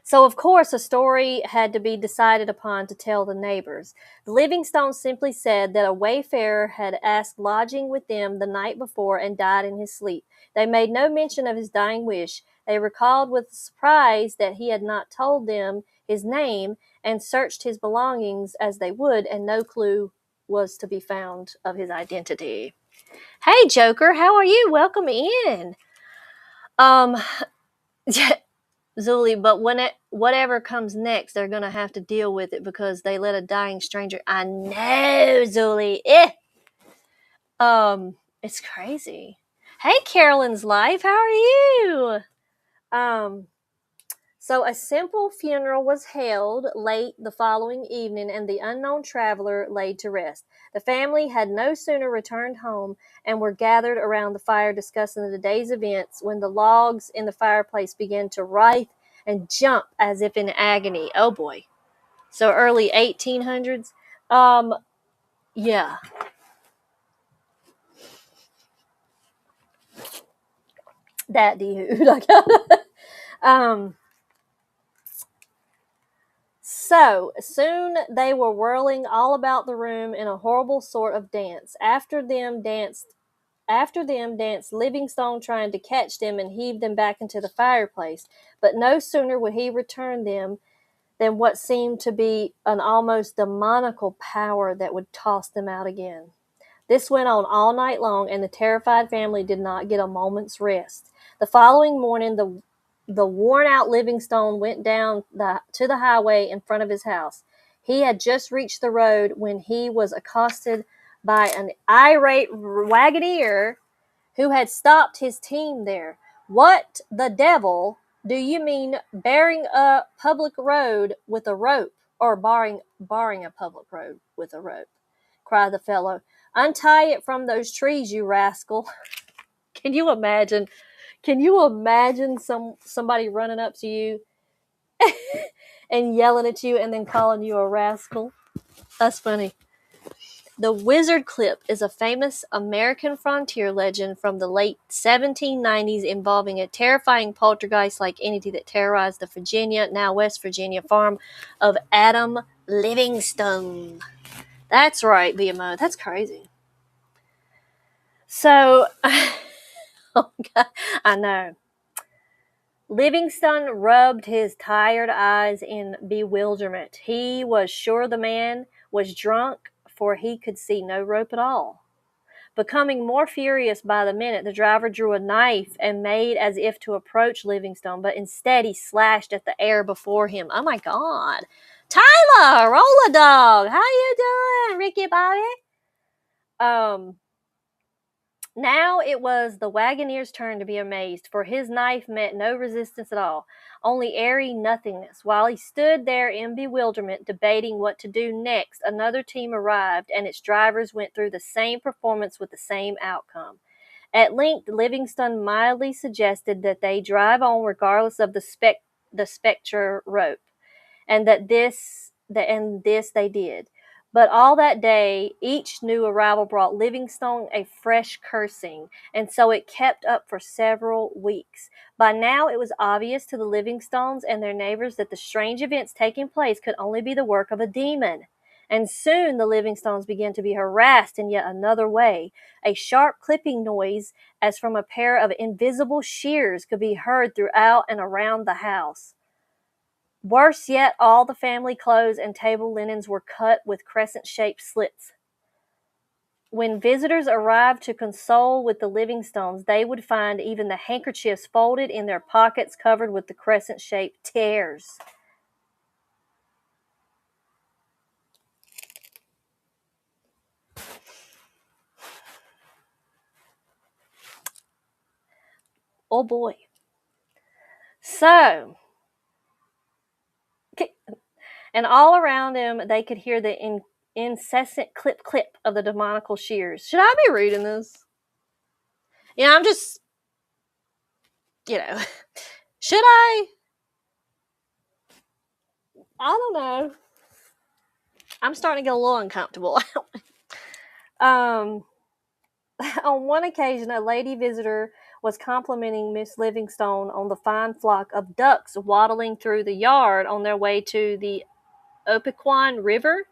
So, of course, a story had to be decided upon to tell the neighbors. Livingstone simply said that a wayfarer had asked lodging with them the night before and died in his sleep. They made no mention of his dying wish. They recalled with surprise that he had not told them his name and searched his belongings as they would, and no clue was to be found of his identity. Hey, Joker, how are you? Welcome in. Zuli, but whatever comes next, they're going to have to deal with it because they let a dying stranger. I know, Zuli. It's crazy. Hey, Carolyn's Life, how are you? So a simple funeral was held late the following evening, and the unknown traveler laid to rest. The family had no sooner returned home and were gathered around the fire discussing the day's events when the logs in the fireplace began to writhe and jump as if in agony. Oh boy. So early 1800s. Yeah. That dude. So soon they were whirling all about the room in a horrible sort of dance. After them danced Livingstone, trying to catch them and heave them back into the fireplace. But no sooner would he return them than what seemed to be an almost demoniacal power that would toss them out again. This went on all night long, and the terrified family did not get a moment's rest. The following morning, the worn-out Livingstone went down to the highway in front of his house. He had just reached the road when he was accosted by an irate wagoner who had stopped his team there. "What the devil do you mean barring a public road with a rope, or barring a public road with a rope?" cried the fellow. "Untie it from those trees, you rascal." Can you imagine? Can you imagine somebody running up to you and yelling at you and then calling you a rascal? That's funny. The Wizard Clip is a famous American frontier legend from the late 1790s involving a terrifying poltergeist-like entity that terrorized the Virginia, now West Virginia, farm of Adam Livingstone. That's right, BMO. That's crazy. So, oh God, I know. Livingstone rubbed his tired eyes in bewilderment. He was sure the man was drunk, for he could see no rope at all. Becoming more furious by the minute, the driver drew a knife and made as if to approach Livingstone, but instead he slashed at the air before him. Oh my God. Tyler, Roller Dog, how you doing, Ricky Bobby? Now it was the wagoner's turn to be amazed, for his knife met no resistance at all, only airy nothingness. While he stood there in bewilderment, debating what to do next, another team arrived, and its drivers went through the same performance with the same outcome. At length, Livingstone mildly suggested that they drive on regardless of the spectre rope, and this they did. But all that day, each new arrival brought Livingstone a fresh cursing, and so it kept up for several weeks. By now, it was obvious to the Livingstones and their neighbors that the strange events taking place could only be the work of a demon. And soon the Livingstones began to be harassed in yet another way. A sharp clipping noise, as from a pair of invisible shears, could be heard throughout and around the house. Worse yet, all the family clothes and table linens were cut with crescent-shaped slits. When visitors arrived to console with the Livingstones, they would find even the handkerchiefs folded in their pockets covered with the crescent-shaped tears. Oh boy. So, and all around them, they could hear the incessant clip-clip of the demonical shears. Should I be reading this? Yeah, I'm just, should I? I don't know. I'm starting to get a little uncomfortable. On one occasion, a lady visitor was complimenting Miss Livingstone on the fine flock of ducks waddling through the yard on their way to the Opequon River.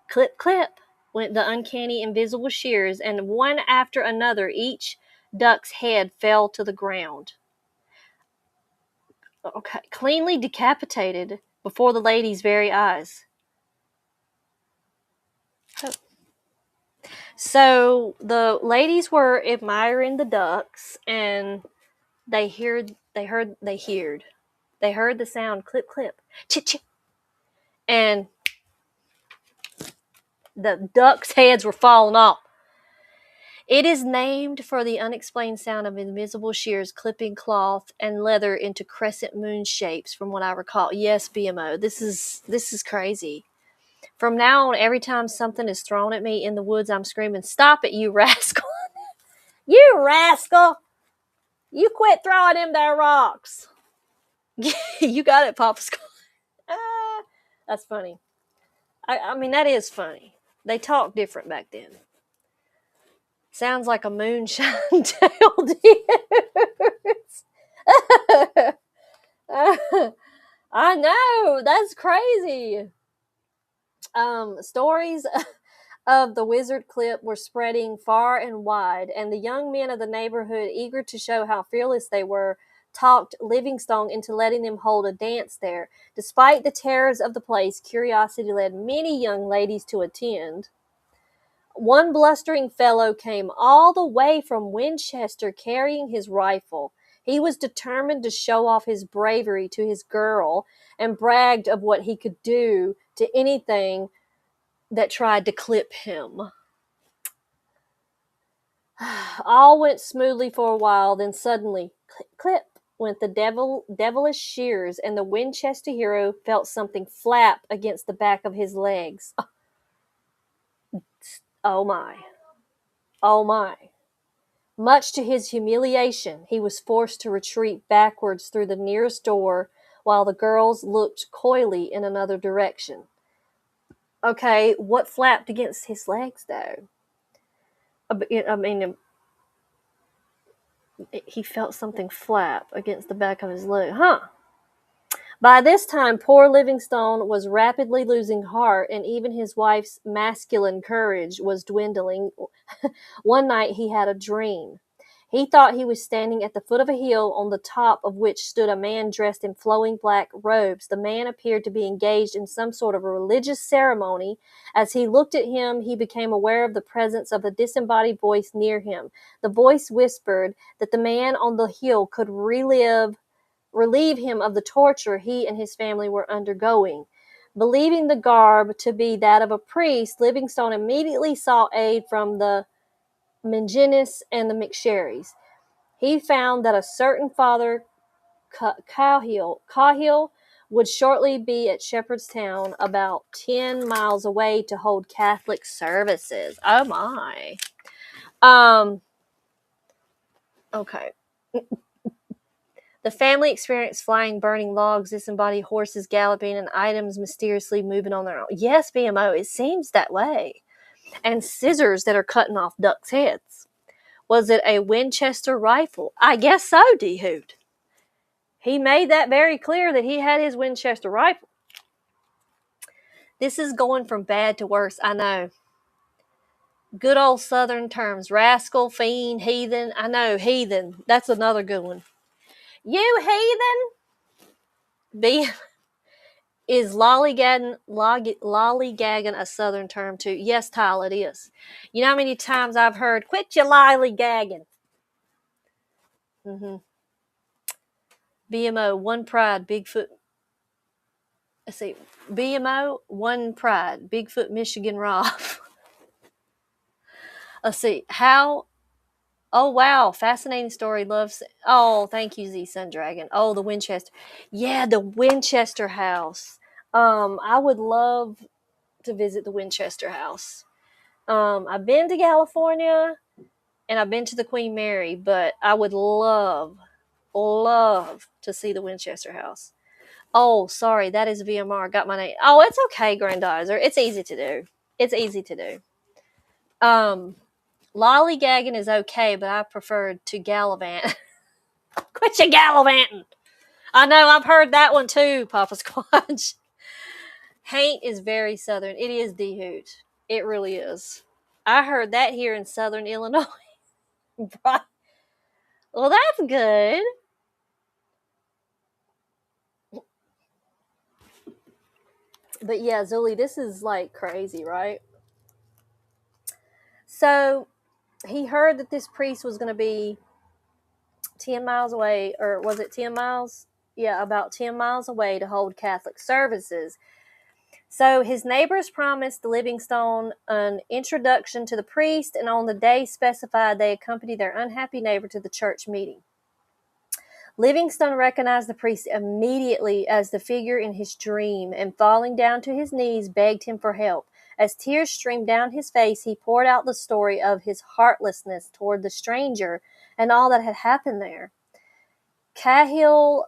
Clip, clip went the uncanny invisible shears, and one after another, each duck's head fell to the ground. Okay, cleanly decapitated before the lady's very eyes. So the ladies were admiring the ducks, and they heard the sound clip, clip, chit, chit, and the ducks' heads were falling off. It is named for the unexplained sound of invisible shears clipping cloth and leather into crescent moon shapes, from what I recall. Yes, BMO, this is crazy. From now on, every time something is thrown at me in the woods, I'm screaming, "Stop it, you rascal! You rascal! You quit throwing them there rocks!" You got it, Papa Skull. That's funny. I mean, that is funny. They talked different back then. Sounds like a moonshine tale dudes. I know, that's crazy. Stories of the wizard clip were spreading far and wide, and the young men of the neighborhood, eager to show how fearless they were, talked Livingstone into letting them hold a dance there. Despite the terrors of the place, curiosity led many young ladies to attend. One blustering fellow came all the way from Winchester carrying his rifle. He was determined to show off his bravery to his girl and bragged of what he could do to anything that tried to clip him. All went smoothly for a while, then suddenly, clip, clip, went the devilish shears, and the Winchester hero felt something flap against the back of his legs. Oh my. Oh my. Much to his humiliation, he was forced to retreat backwards through the nearest door while the girls looked coyly in another direction. Okay, what flapped against his legs, though? I mean, he felt something flap against the back of his leg. Huh. By this time, poor Livingstone was rapidly losing heart, and even his wife's masculine courage was dwindling. One night he had a dream. He thought he was standing at the foot of a hill on the top of which stood a man dressed in flowing black robes. The man appeared to be engaged in some sort of a religious ceremony. As he looked at him, he became aware of the presence of a disembodied voice near him. The voice whispered that the man on the hill could relieve him of the torture he and his family were undergoing. Believing the garb to be that of a priest, Livingstone immediately sought aid from the Minginis and the McSherrys. He found that a certain Father Cahill would shortly be at Shepherdstown, about 10 miles away, to hold Catholic services. Oh my. Okay. The family experienced flying, burning logs, disembodied horses galloping, and items mysteriously moving on their own. Yes, BMO, it seems that way. And scissors that are cutting off ducks' heads. Was it a Winchester rifle? I guess so, D-Hoot. He made that very clear that he had his Winchester rifle. This is going from bad to worse, I know. Good old Southern terms. Rascal, fiend, heathen. I know, heathen. That's another good one. You heathen? Is lollygagging a Southern term too? Yes, Tyler, it is. You know how many times I've heard, quit your lollygagging. BMO, one pride, Bigfoot. Let's see. BMO, one pride, Bigfoot, Michigan Rob. Let's see. How? Oh, wow. Fascinating story. Loves. Oh, thank you, Z Sun Dragon. Oh, the Winchester. Yeah, the Winchester house. I would love to visit the Winchester house. I've been to California and I've been to the Queen Mary, but I would love to see the Winchester house. Oh, sorry, that is VMR. Got my name. Oh, it's okay, Grandizer. It's easy to do. Lollygagging is okay, but I prefer to gallivant. Quit your gallivanting. I know, I've heard that one too, Papa Squatch. Haint is very Southern. It is D-Hoot. It really is. I heard that here in Southern Illinois. Well, that's good. But yeah, Zuli, this is like crazy, right? So he heard that this priest was going to be 10 miles away, or was it 10 miles? Yeah, about 10 miles away to hold Catholic services. So his neighbors promised Livingstone an introduction to the priest, and on the day specified, they accompanied their unhappy neighbor to the church meeting. Livingstone recognized the priest immediately as the figure in his dream, and falling down to his knees, begged him for help. As tears streamed down his face, he poured out the story of his heartlessness toward the stranger and all that had happened there. Cahill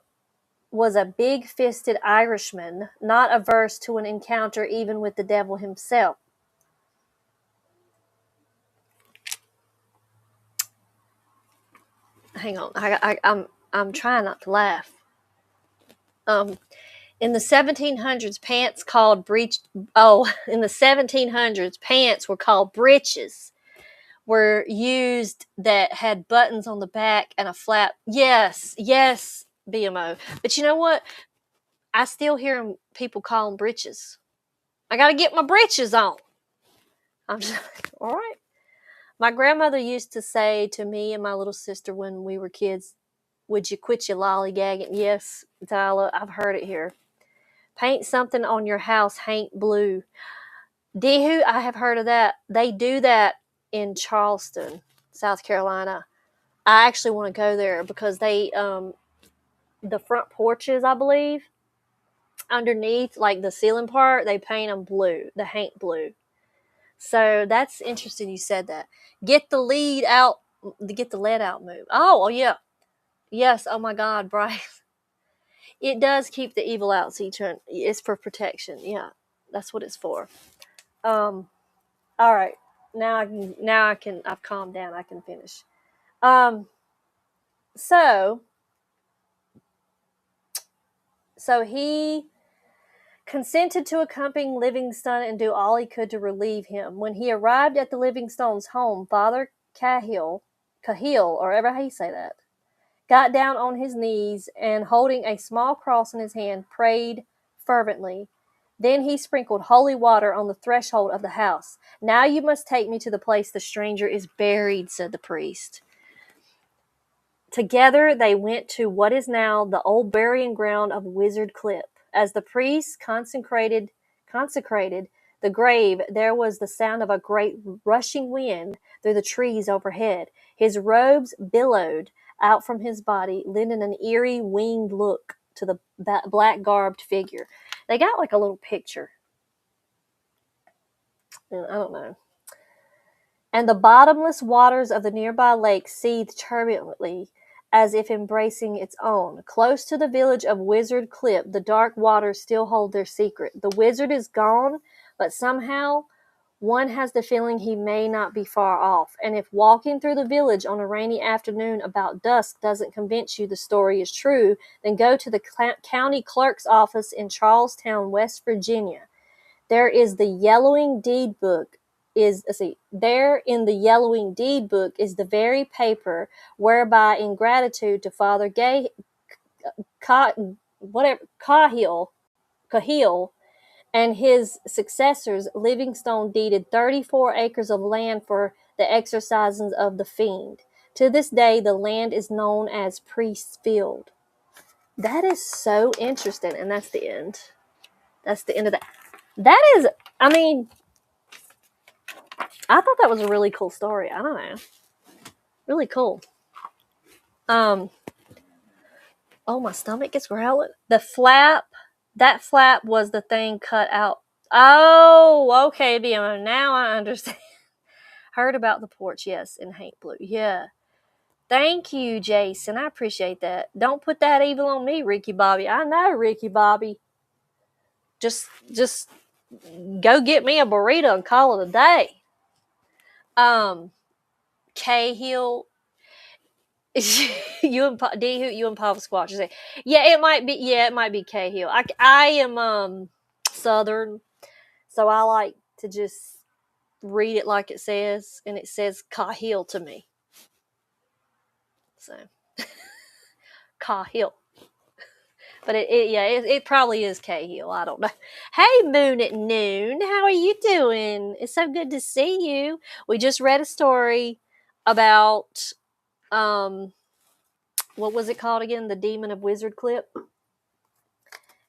was a big-fisted Irishman, not averse to an encounter even with the devil himself. Hang on, I'm trying not to laugh. In the 1700s, pants were called breeches. Were used that had buttons on the back and a flap. Yes, BMO. But you know what? I still hear people call them breeches. I got to get my breeches on. I'm just all right. My grandmother used to say to me and my little sister when we were kids, would you quit your lollygagging? Yes, Tyler, I've heard it here. Paint something on your house, Hank Blue. Dehu, I have heard of that. They do that in Charleston, South Carolina. I actually want to go there because they, the front porches, I believe, underneath, like the ceiling part, they paint them blue, the Hank Blue. So that's interesting you said that. Get the lead out, get the lead out move. Oh, yeah. Yes, oh my God, Bryce. It does keep the evil out, so it's for protection. Yeah, that's what it's for. All right. I've calmed down. I can finish. So he consented to accompany Livingstone and do all he could to relieve him. When he arrived at the Livingstone's home, Father Cahill Cahill, or ever how you say that, got down on his knees and, holding a small cross in his hand, prayed fervently. Then he sprinkled holy water on the threshold of the house. "Now you must take me to the place the stranger is buried," said the priest. Together they went to what is now the old burying ground of Wizard Cliff. As the priest consecrated the grave, there was the sound of a great rushing wind through the trees overhead. His robes billowed out from his body, lending an eerie winged look to the black-garbed figure. They got like a little picture. I don't know. And the bottomless waters of the nearby lake seethed turbulently, as if embracing its own. Close to the village of Wizard Cliff, the dark waters still hold their secret. The wizard is gone, but somehow one has the feeling he may not be far off. And if walking through the village on a rainy afternoon about dusk doesn't convince you the story is true, then go to the county clerk's office in Charlestown, West Virginia. There is the yellowing deed book. There in the yellowing deed book is the very paper whereby, in gratitude to Father Cahill and his successors, Livingstone deeded 34 acres of land for the exercises of the fiend. To this day, the land is known as Priest's Field. That is so interesting, and that's the end. That's the end of that. That is, I mean, I thought that was a really cool story. I don't know. Really cool. Oh, my stomach is growling. That flap was the thing cut out. Oh, okay, BMO. Now I understand. Heard about the porch, yes, in Hank Blue. Yeah. Thank you, Jason. I appreciate that. Don't put that evil on me, Ricky Bobby. I know, Ricky Bobby. Just go get me a burrito and call it a day. Cahill. You and Papa Squatch say, yeah, it might be Cahill. I am Southern, so I like to just read it like it says, and it says Cahill to me. So Cahill. But it probably is Cahill. I don't know. Hey, Moon at Noon. How are you doing? It's so good to see you. We just read a story about, what was it called again? The Demon of Wizard Cliff.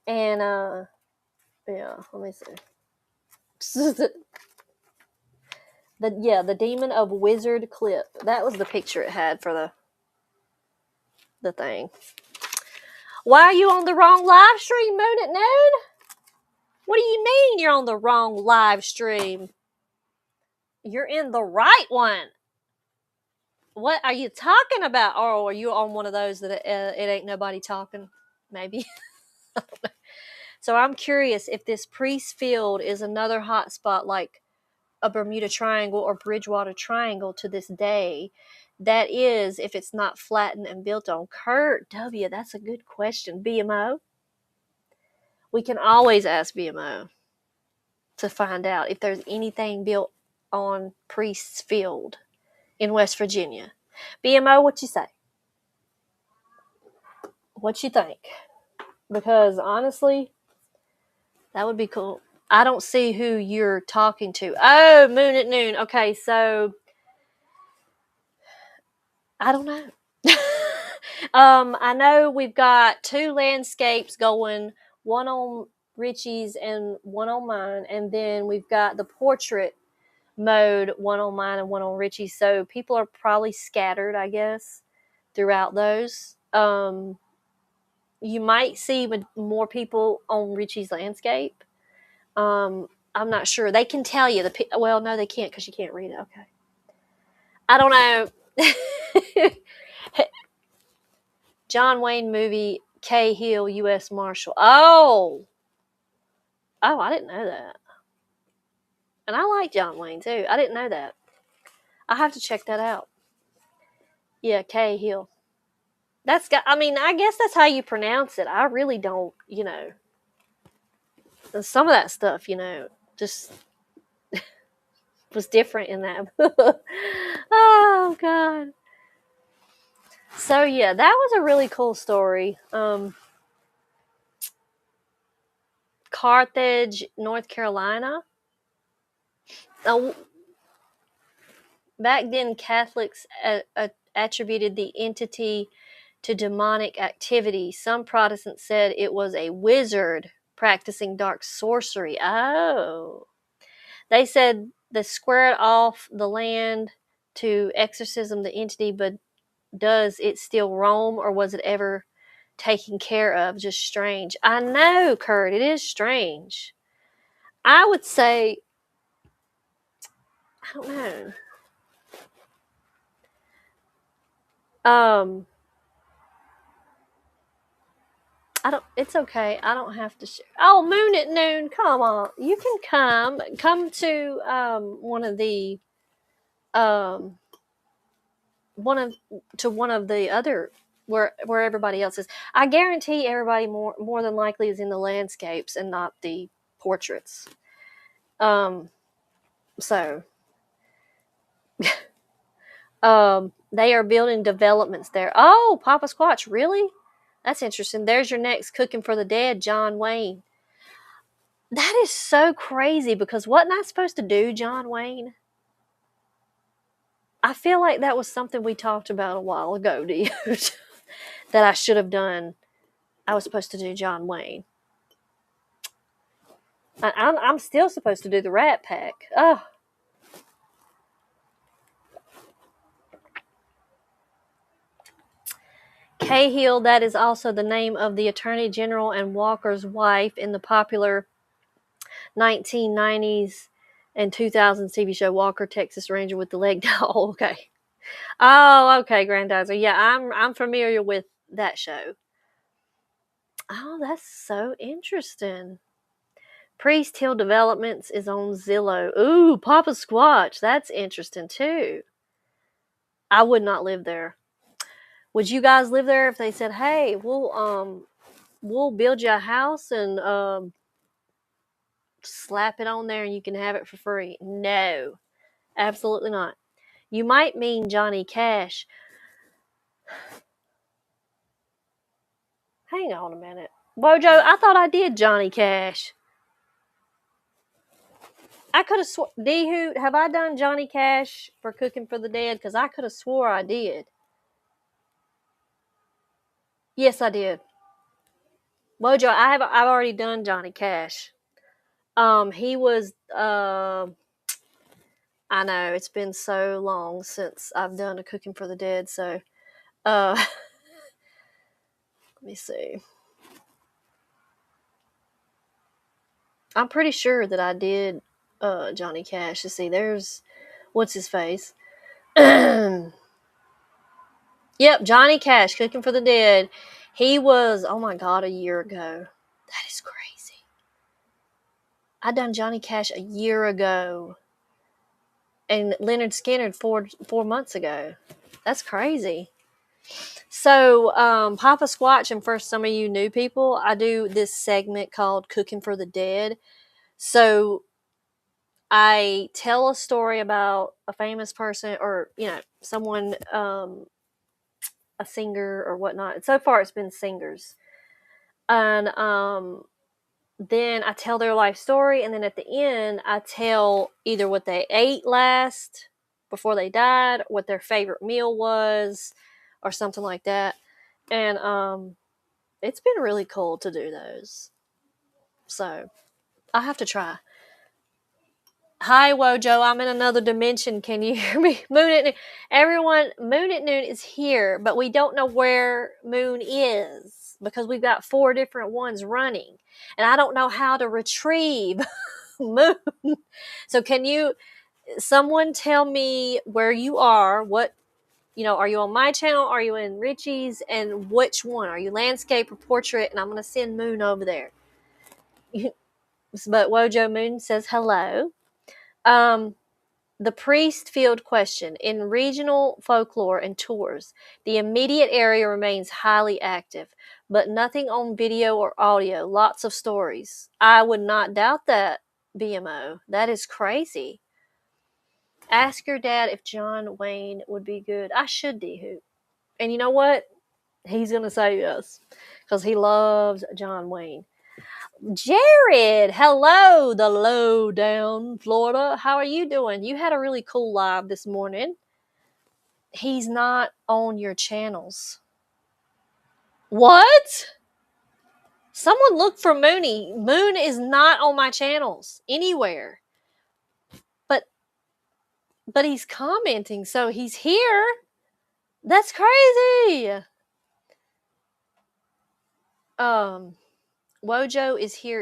And, yeah, let me see. The Demon of Wizard Cliff. That was the picture it had for the thing. Why are you on the wrong live stream, Moon at Noon? What do you mean you're on the wrong live stream? You're in the right one. What are you talking about? Or are you on one of those that it ain't nobody talking? Maybe. So I'm curious if this Priest Field is another hot spot like a Bermuda Triangle or Bridgewater Triangle to this day. That is, if it's not flattened and built on. Kurt W., that's a good question. BMO? We can always ask BMO to find out if there's anything built on Priest's Field in West Virginia. BMO, what you say? What you think? Because honestly, that would be cool. I don't see who you're talking to. Oh, Moon at Noon. Okay, so I don't know. I know we've got 2 landscapes going, one on Richie's and one on mine, and then we've got the portrait mode, one on mine and one on Richie's. So people are probably scattered, I guess, throughout those. You might see more people on Richie's landscape. I'm not sure. They can tell you well, no, they can't because you can't read it. Okay. I don't know. John Wayne movie, Cahill, U.S. Marshal. Oh, I didn't know that. And I like John Wayne too. I didn't know that. I have to check that out. Yeah, Cahill. I guess that's how you pronounce it. I really don't, some of that stuff, just was different in that. Oh, God. So yeah, that was a really cool story. Carthage, North Carolina. Back then, Catholics attributed the entity to demonic activity. Some Protestants said it was a wizard practicing dark sorcery. Oh. They said they squared off the land to exorcism the entity, but does it still roam, or was it ever taken care of? Just strange. I know, Kurt, it is strange. I would say, I don't know. I don't. It's okay. I don't have to share. Oh, Moon at Noon. Come on, you can come to one of the um one of the other where everybody else is. I guarantee everybody more than likely is in the landscapes and not the portraits. So they are building developments there. Oh, Papa Squatch, really? That's interesting. There's your next Cooking for the Dead, John Wayne. That is so crazy because wasn't I supposed to do John Wayne? I feel like that was something we talked about a while ago, dude. That I should have done. I was supposed to do John Wayne. I'm still supposed to do the Rat Pack. Oh. Cahill, that is also the name of the Attorney General and Walker's wife in the popular 1990s and 2000s TV show Walker, Texas Ranger with the leg down. Oh, okay. Oh, okay, Grandizer. Yeah, I'm familiar with that show. Oh, that's so interesting. Priest Hill Developments is on Zillow. Ooh, Papa Squatch. That's interesting too. I would not live there. Would you guys live there if they said, "Hey, we'll build you a house and slap it on there and you can have it for free"? No, absolutely not. You might mean Johnny Cash. Hang on a minute. Wojo, I thought I did Johnny Cash. I could have swore. D-Hoot, have I done Johnny Cash for Cooking for the Dead? Because I could have swore I did. Yes, I did. Wojo, I've already done Johnny Cash. He was I know it's been so long since I've done a Cooking for the Dead, so let me see. I'm pretty sure that I did Johnny Cash. Let's see, there's what's his face. Yep, Johnny Cash, Cooking for the Dead. He was, oh my god, a year ago. That is crazy. I done Johnny Cash a year ago. And Leonard Skinner 4 months ago. That's crazy. So, Papa Squatch, and for some of you new people, I do this segment called Cooking for the Dead. So, I tell a story about a famous person or, someone, a singer or whatnot. So far, it's been singers. And then I tell their life story. And then at the end, I tell either what they ate last before they died, what their favorite meal was, or something like that. And it's been really cool to do those. So I'll have to try. Hi, Wojo. I'm in another dimension. Can you hear me? Moon at Noon. Everyone, Moon at Noon is here, but we don't know where Moon is because we've got 4 different ones running. And I don't know how to retrieve Moon. So can someone tell me where you are? What, are you on my channel? Are you in Richie's? And which one? Are you landscape or portrait? And I'm going to send Moon over there. But Wojo Moon says hello. The priest field question. In regional folklore and tours, the immediate area remains highly active, but nothing on video or audio. Lots of stories. I would not doubt that, BMO. That is crazy. Ask your dad if John Wayne would be good. I should, D-Hoop. And you know what? He's going to say yes because he loves John Wayne. Jared, hello, the low down Florida. How are you doing? You had a really cool live this morning. He's not on your channels. What? Someone look for Mooney. Moon is not on my channels anywhere. But he's commenting, so he's here. That's crazy. Wojo is here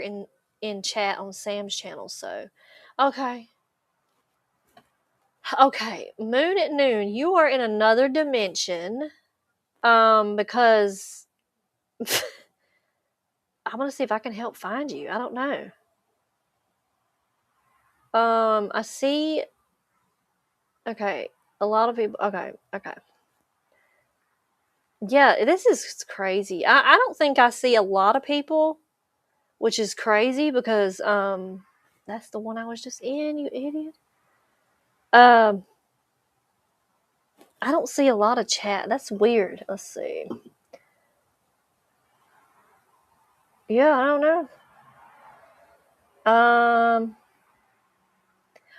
in chat on Sam's channel, so okay. Okay, Moon at Noon, you are in another dimension. Because I'm gonna see if I can help find you. I don't know. I see. Okay, a lot of people. Okay. Yeah, this is crazy. I don't think I see a lot of people, which is crazy because that's the one I was just in, you idiot. I don't see a lot of chat. That's weird. Let's see. Yeah, I don't know.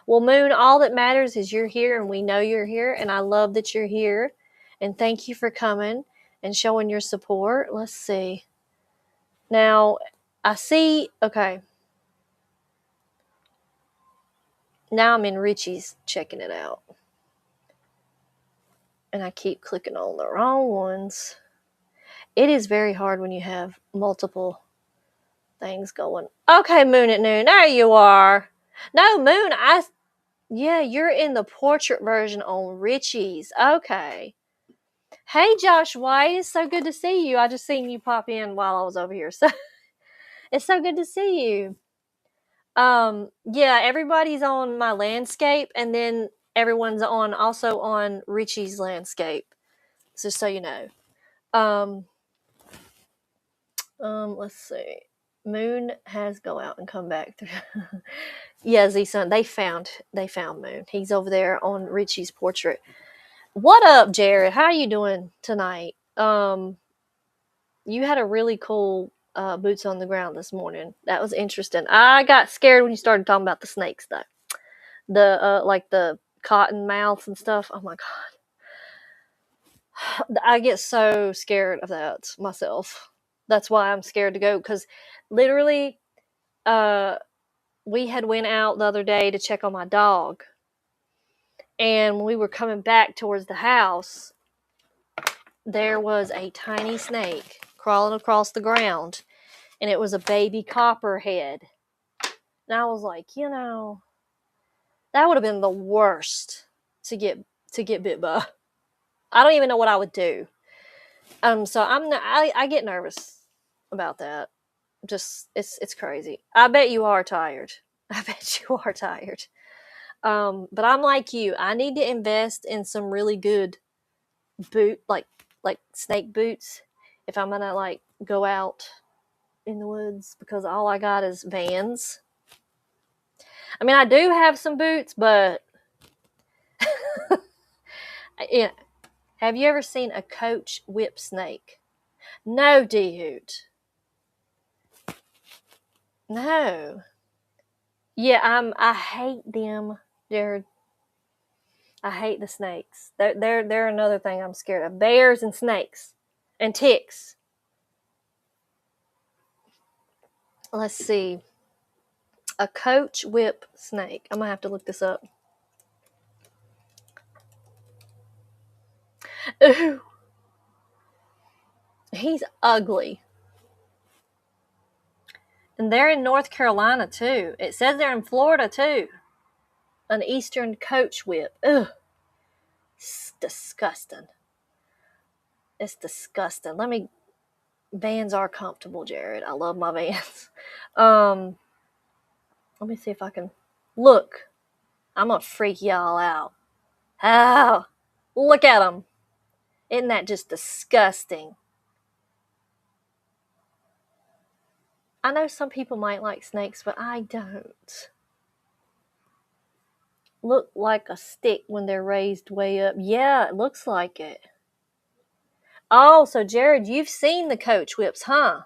Well, Moon, all that matters is you're here and we know you're here, and I love that you're here. And thank you for coming and showing your support. Let's see. Now, I see, okay. Now I'm in Richie's checking it out. And I keep clicking on the wrong ones. It is very hard when you have multiple things going. Okay, Moon at Noon, there you are. No, Moon, yeah, you're in the portrait version on Richie's. Okay. Hey, Josh White, it's so good to see you. I just seen you pop in while I was over here, so it's so good to see you. Yeah, everybody's on my landscape, and then everyone's also on Richie's landscape. Just so you know. Let's see. Moon has go out and come back through. Yeah, Z-Sun, they found Moon. He's over there on Richie's portrait. What up, Jared? How are you doing tonight? You had a really cool boots on the ground this morning. That was interesting. I got scared when you started talking about the snakes, though. The like the cotton mouths and stuff. Oh my god, I get so scared of that myself. That's why I'm scared to go, because literally, we had went out the other day to check on my dog, and when we were coming back towards the house, there was a tiny snake crawling across the ground, and it was a baby copperhead. And I was like, that would have been the worst to get bit by. I don't even know what I would do. So I get nervous about that. Just it's crazy. I bet you are tired. I bet you are tired. But I'm like you. I need to invest in some really good like snake boots if I'm gonna like go out in the woods, because all I got is Vans. I mean, I do have some boots, but yeah. Have you ever seen a coach whip snake? No, D-Hoot. No. Yeah, I hate them, Jared. I hate the snakes. They're another thing I'm scared of. Bears and snakes and ticks. Let's see. A coach whip snake. I'm gonna have to look this up. Ooh. He's ugly. And they're in North Carolina too. It says they're in Florida too. An eastern coach whip. Ugh. It's disgusting. It's disgusting. Vans are comfortable, Jared. I love my Vans. Let me see if I can look. I'm gonna freak y'all out. Oh, look at them. Isn't that just disgusting? I know some people might like snakes, but I don't. Look like a stick when they're raised way up. Yeah, it looks like it. Oh, so Jared, you've seen the coach whips, huh?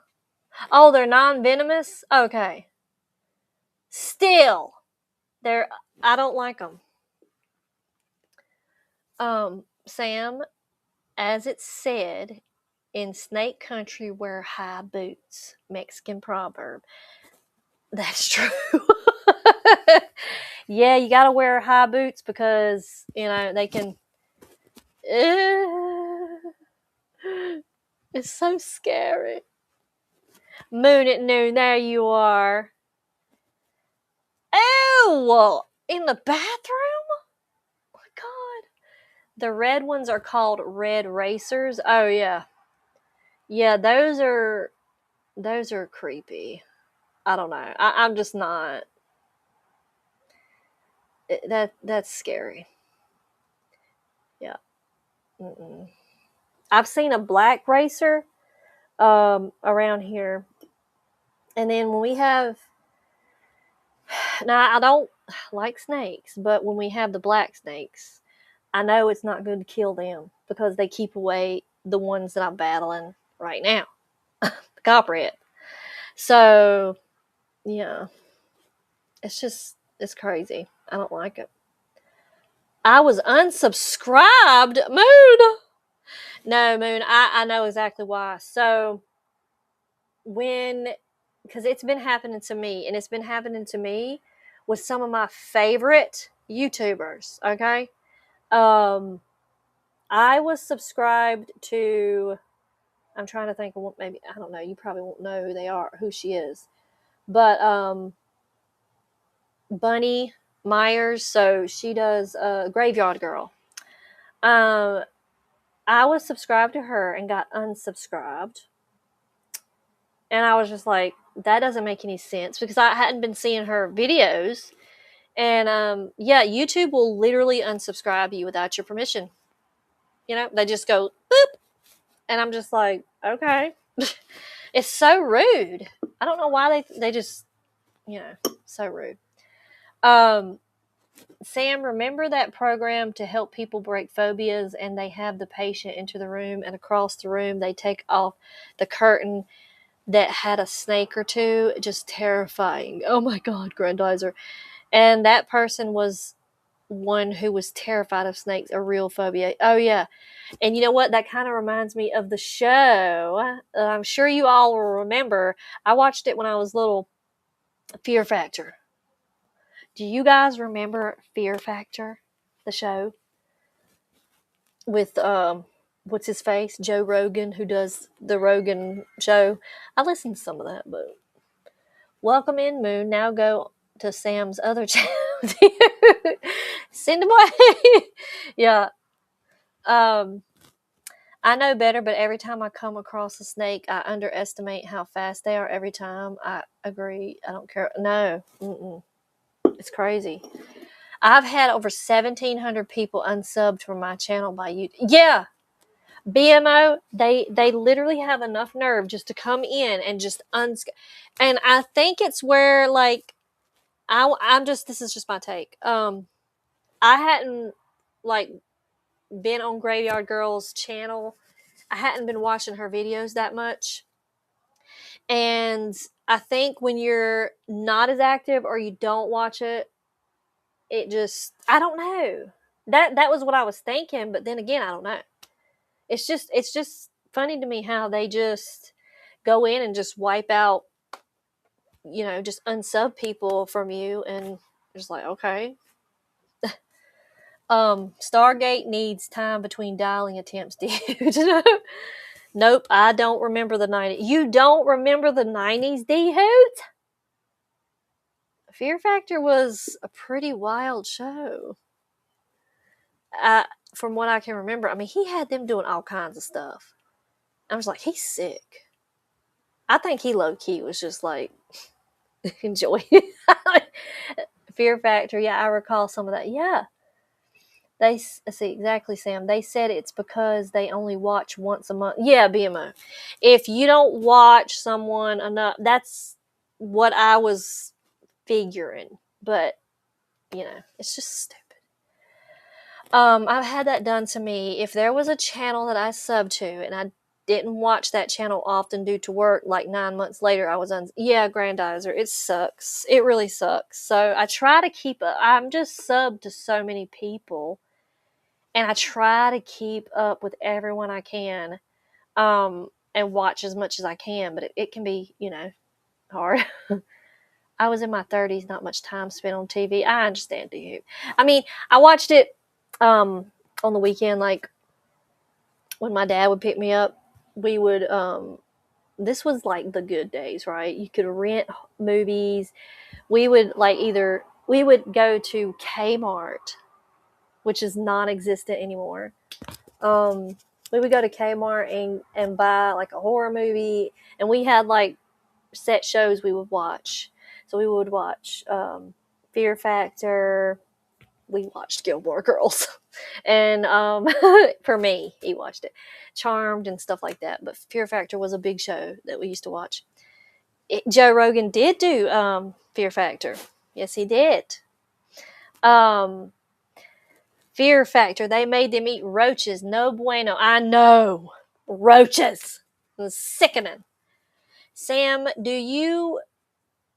Oh, they're non-venomous? Okay. Still, I don't like them. Sam, as it's said, in snake country wear high boots. Mexican proverb. That's true. Yeah, you gotta wear high boots because, they can... It's so scary. Moon at noon, there you are. Oh, in the bathroom? Oh my God. The red ones are called red racers. Oh yeah. Yeah, those are creepy. I don't know. I'm just not... That's scary. Yeah. Mm-mm. I've seen a black racer around here. And then when we have... Now, I don't like snakes, but when we have the black snakes, I know it's not good to kill them because they keep away the ones that I'm battling right now. The copperhead. So, yeah. It's crazy. I don't like it. I was unsubscribed. Moon! No, Moon, I know exactly why. So, because it's been happening to me, and it's been happening to me with some of my favorite YouTubers, okay? I was subscribed to... I'm trying to think of what, maybe, I don't know, you probably won't know who she is. But, Bunny Myers, so she does Graveyard Girl. I was subscribed to her and got unsubscribed. And I was just like, that doesn't make any sense because I hadn't been seeing her videos. And yeah, YouTube will literally unsubscribe you without your permission. They just go boop. And I'm just like, okay. It's so rude. I don't know why they just, so rude. Sam, remember that program to help people break phobias, and they have the patient enter the room, and across the room they take off the curtain that had a snake or two? Just terrifying. Oh my God, Grandizer. And that person was one who was terrified of snakes, a real phobia. Oh yeah. And you know what? That kind of reminds me of the show. I'm sure you all will remember. I watched it when I was little. Fear Factor. Do you guys remember Fear Factor, the show? With, what's his face? Joe Rogan, who does the Rogan show. I listened to some of that, but... Welcome in, Moon. Now go to Sam's other channel. Send him away. Yeah. I know better, but every time I come across a snake, I underestimate how fast they are every time. I agree. I don't care. No. Mm-mm. It's crazy. I've had over 1,700 people unsubbed from my channel by YouTube. Yeah. BMO, they literally have enough nerve just to come in and just and I think it's where, like, this is just my take. I hadn't, like, been on Graveyard Girl's channel. I hadn't been watching her videos that much. And I think when you're not as active or you don't watch it, it just, I don't know. That was what I was thinking, but then again, I don't know. It's just funny to me how they just go in and just wipe out, just unsub people from you, and just like, okay. Stargate needs time between dialing attempts, dude. Nope, I don't remember the 90s. You don't remember the 90s, D-Hoot? Fear Factor was a pretty wild show. From what I can remember, I mean, he had them doing all kinds of stuff. I was like, he's sick. I think he low-key was just like, enjoy it. Fear Factor, yeah, I recall some of that. Yeah. They see exactly, Sam. They said it's because they only watch once a month. Yeah, BMO. If you don't watch someone enough, that's what I was figuring. But it's just stupid. I've had that done to me. If there was a channel that I subbed to and I didn't watch that channel often due to work, like 9 months later, I was Grandizer. It sucks. It really sucks. So I try to keep up. I'm just subbed to so many people, and I try to keep up with everyone I can, and watch as much as I can. But it can be, hard. I was in my 30s, not much time spent on TV. I understand, do you? I mean, I watched it on the weekend, like when my dad would pick me up. We would this was like the good days, right? You could rent movies. We would go to Kmart, which is non-existent anymore. We would go to Kmart and buy like a horror movie, and we had like set shows we would watch. So we would watch Fear Factor. We watched Gilmore Girls, and for me, he watched it, Charmed and stuff like that. But Fear Factor was a big show that we used to watch. Joe Rogan did do Fear Factor. Yes, he did. Fear Factor. They made them eat roaches. No bueno. I know. Roaches. It was sickening. Sam, do you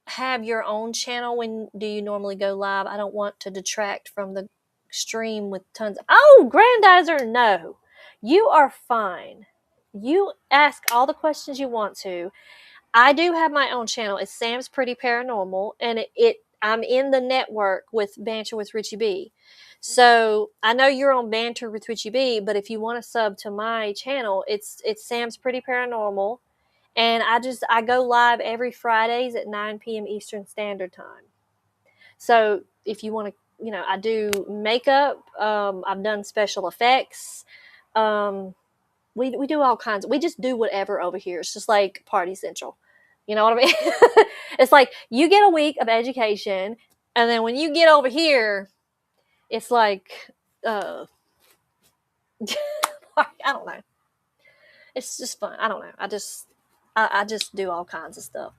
have your own channel? When do you normally go live? I don't want to detract from the stream with tons. Oh, Grandizer, no. You are fine. You ask all the questions you want to. I do have my own channel. It's Sam's Pretty Paranormal, and I'm in the network with Banter with Richie B. So I know you're on Banter with Richie B, but if you want to sub to my channel, it's Sam's Pretty Paranormal, and I go live every Fridays at 9 p.m. Eastern Standard Time. So if you want to, I do makeup. I've done special effects. We do all kinds. We just do whatever over here. It's just like Party Central. You know what I mean? It's like you get a week of education, and then when you get over here, it's like, I don't know. It's just fun. I don't know. I just do all kinds of stuff.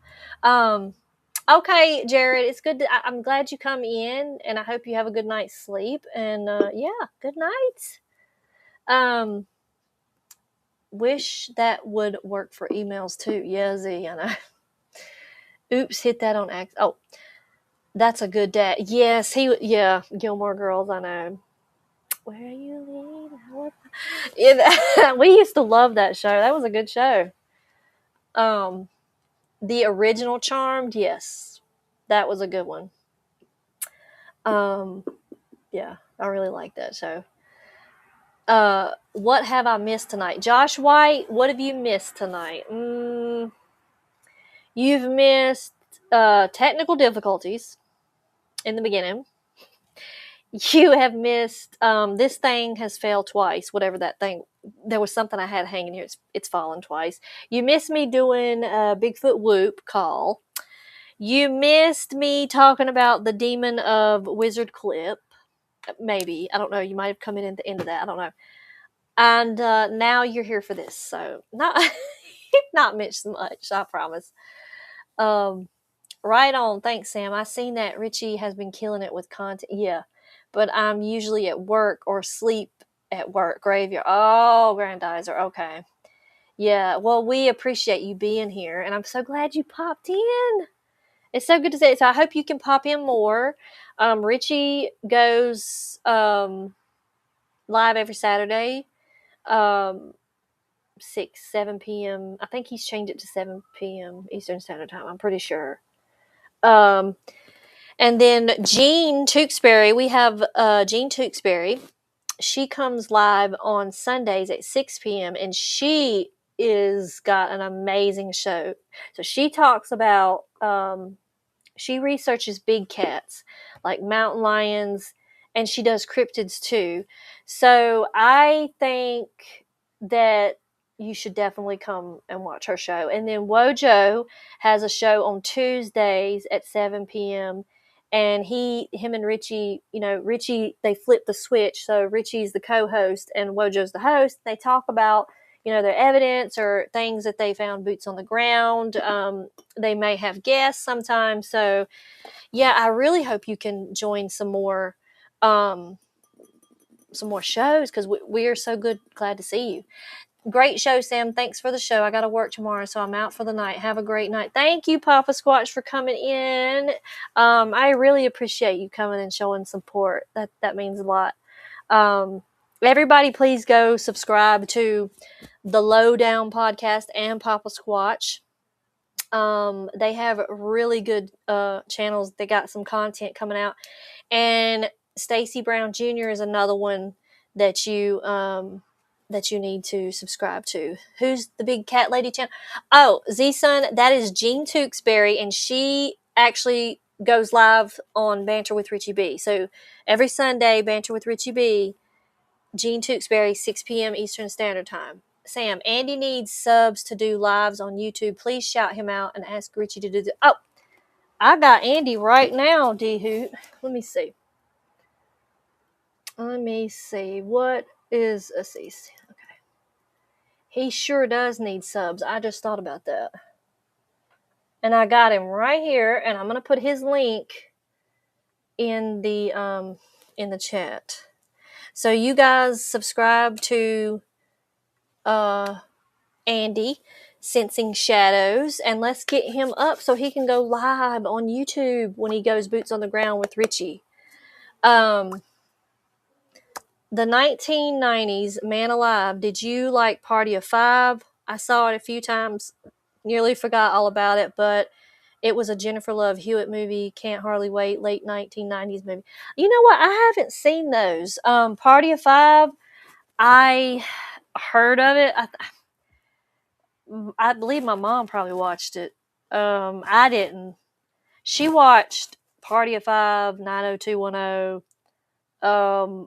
Okay, Jared, it's good. I'm glad you come in, and I hope you have a good night's sleep. And good night. Wish that would work for emails too. Yeah, Z, I know. Oops, hit that on accident. Oh, that's a good dad. Yes, Gilmore Girls, I know. Where you lead? Yeah, we used to love that show. That was a good show. The original Charmed, yes, that was a good one. Yeah, I really like that show. What have I missed tonight? Josh White, what have you missed tonight? You've missed technical difficulties in the beginning. You have missed this thing has failed twice, whatever that thing. There was something I had hanging here. It's fallen twice. You missed me doing a Bigfoot whoop call. You missed me talking about the Demon of Wizard clip. Maybe. I don't know. You might have come in at the end of that. I don't know. And now you're here for this. So not missed much, I promise. Right on. Thanks, Sam. I seen that Richie has been killing it with content. Yeah. But I'm usually at work or sleep at work. Graveyard. Oh, Grandizer. Okay. Yeah. Well, we appreciate you being here, and I'm so glad you popped in. It's so good to see it. So I hope you can pop in more. Richie goes live every Saturday, 7 p.m. I think he's changed it to 7 p.m. Eastern Standard Time. I'm pretty sure. And then Jean Tewksbury, we have Jean Tewksbury. She comes live on Sundays at 6 p.m. and she is got an amazing show. So she talks about, she researches big cats like mountain lions, and she does cryptids too. So I think that you should definitely come and watch her show. And then Wojo has a show on Tuesdays at 7 p.m. And him and Richie, Richie, they flip the switch. So Richie's the co-host and Wojo's the host. They talk about, their evidence or things that they found, boots on the ground. They may have guests sometimes. So, yeah, I really hope you can join some more more shows, because we are so glad to see you. Great show, Sam. Thanks for the show. I got to work tomorrow, so I'm out for the night. Have a great night. Thank you, Papa Squatch, for coming in. I really appreciate you coming and showing support. That means a lot. Everybody, please go subscribe to the Lowdown podcast and Papa Squatch. They have really good channels. They got some content coming out, and Stacy Brown Jr. is another one that you need to subscribe to. Who's the big cat lady channel? Oh, Z-Sun, that is Jean Tewksbury, and she actually goes live on Banter with Richie B. So every Sunday, Banter with Richie B, Jean Tewksbury, 6 p.m. Eastern Standard Time. Sam, Andy needs subs to do lives on YouTube. Please shout him out and ask Richie to do the... Oh, I got Andy right now, D-Hoot. Let me see. What is a CC? Okay. He sure does need subs. I just thought about that. And I got him right here, and I'm going to put his link in the chat. So you guys subscribe to Andy, Sensing Shadows, and let's get him up so he can go live on YouTube when he goes boots on the ground with Richie. The 1990s, Man Alive, did you like Party of Five? I saw it a few times, nearly forgot all about it, but it was a Jennifer Love Hewitt movie, Can't Hardly Wait, late 1990s movie. You know what? I haven't seen those. Party of Five, I heard of it. I believe my mom probably watched it. I didn't. She watched Party of Five, 90210.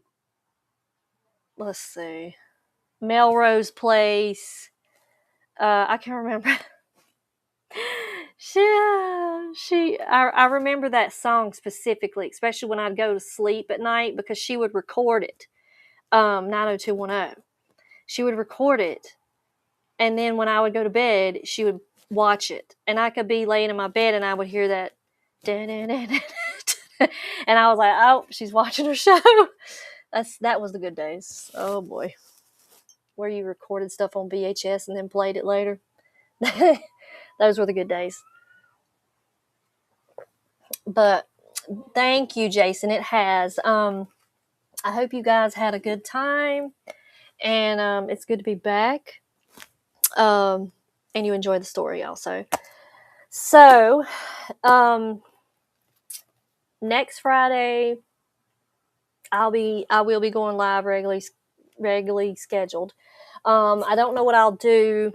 Let's see. Melrose Place. I can't remember. I remember that song specifically, especially when I'd go to sleep at night, because she would record it. 90210. She would record it, and then when I would go to bed, she would watch it, and I could be laying in my bed and I would hear that, and I was like, oh, she's watching her show. That was the good days. Oh boy, where you recorded stuff on VHS and then played it later. Those were the good days. But thank you, Jason. It has. I hope you guys had a good time, and it's good to be back. And you enjoyed the story also. So, next Friday, I will be going live regularly scheduled. I don't know what I'll do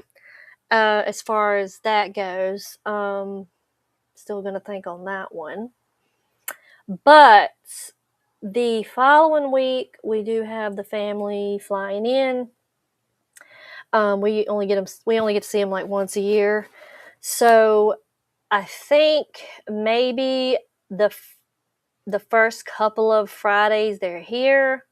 as far as that goes. Still going to think on that one. But the following week, we do have the family flying in. We only get to see them like once a year. So I think maybe the first couple of Fridays they're here,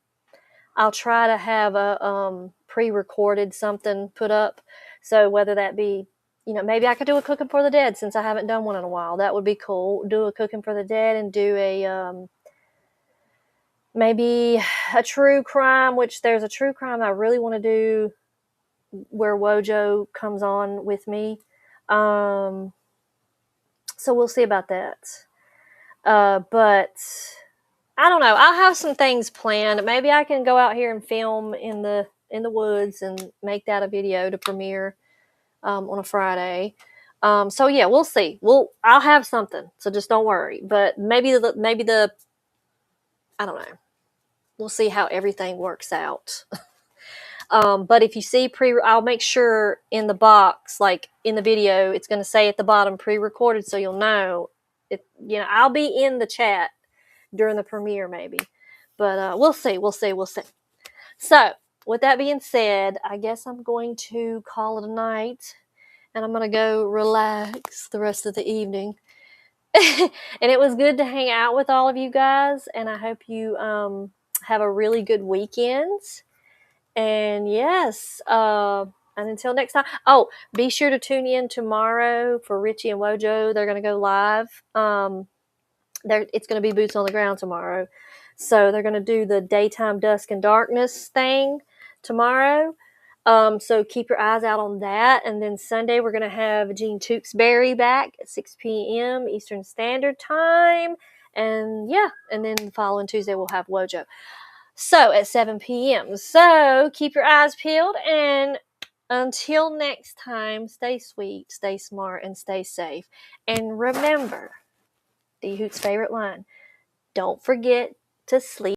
I'll try to have a pre-recorded something put up. So whether that be, maybe I could do a Cooking for the Dead, since I haven't done one in a while. That would be cool. Do a Cooking for the Dead, and do a maybe a true crime, which there's a true crime I really want to do where Wojo comes on with me. So we'll see about that. But I don't know. I'll have some things planned. Maybe I can go out here and film in the woods and make that a video to premiere on a Friday. So yeah, we'll see. I'll have something. So just don't worry. But maybe the I don't know. We'll see how everything works out. But if you see I'll make sure in the box, like in the video, it's going to say at the bottom pre-recorded, so you'll know. I'll be in the chat during the premiere maybe, but we'll see. So with that being said, I guess I'm going to call it a night, and I'm going to go relax the rest of the evening. And it was good to hang out with all of you guys, and I hope you have a really good weekend. And yes, and until next time. Oh, be sure to tune in tomorrow for Richie and Wojo. They're going to go live. It's going to be boots on the ground tomorrow. So they're going to do the daytime dusk and darkness thing tomorrow. So keep your eyes out on that. And then Sunday, we're going to have Gene Tewksbury back at 6 p.m. Eastern Standard Time. And yeah, and then the following Tuesday, we'll have Wojo. So at 7 p.m. So keep your eyes peeled. And until next time, stay sweet, stay smart, and stay safe. And remember, D Hoot's favorite line, don't forget to sleep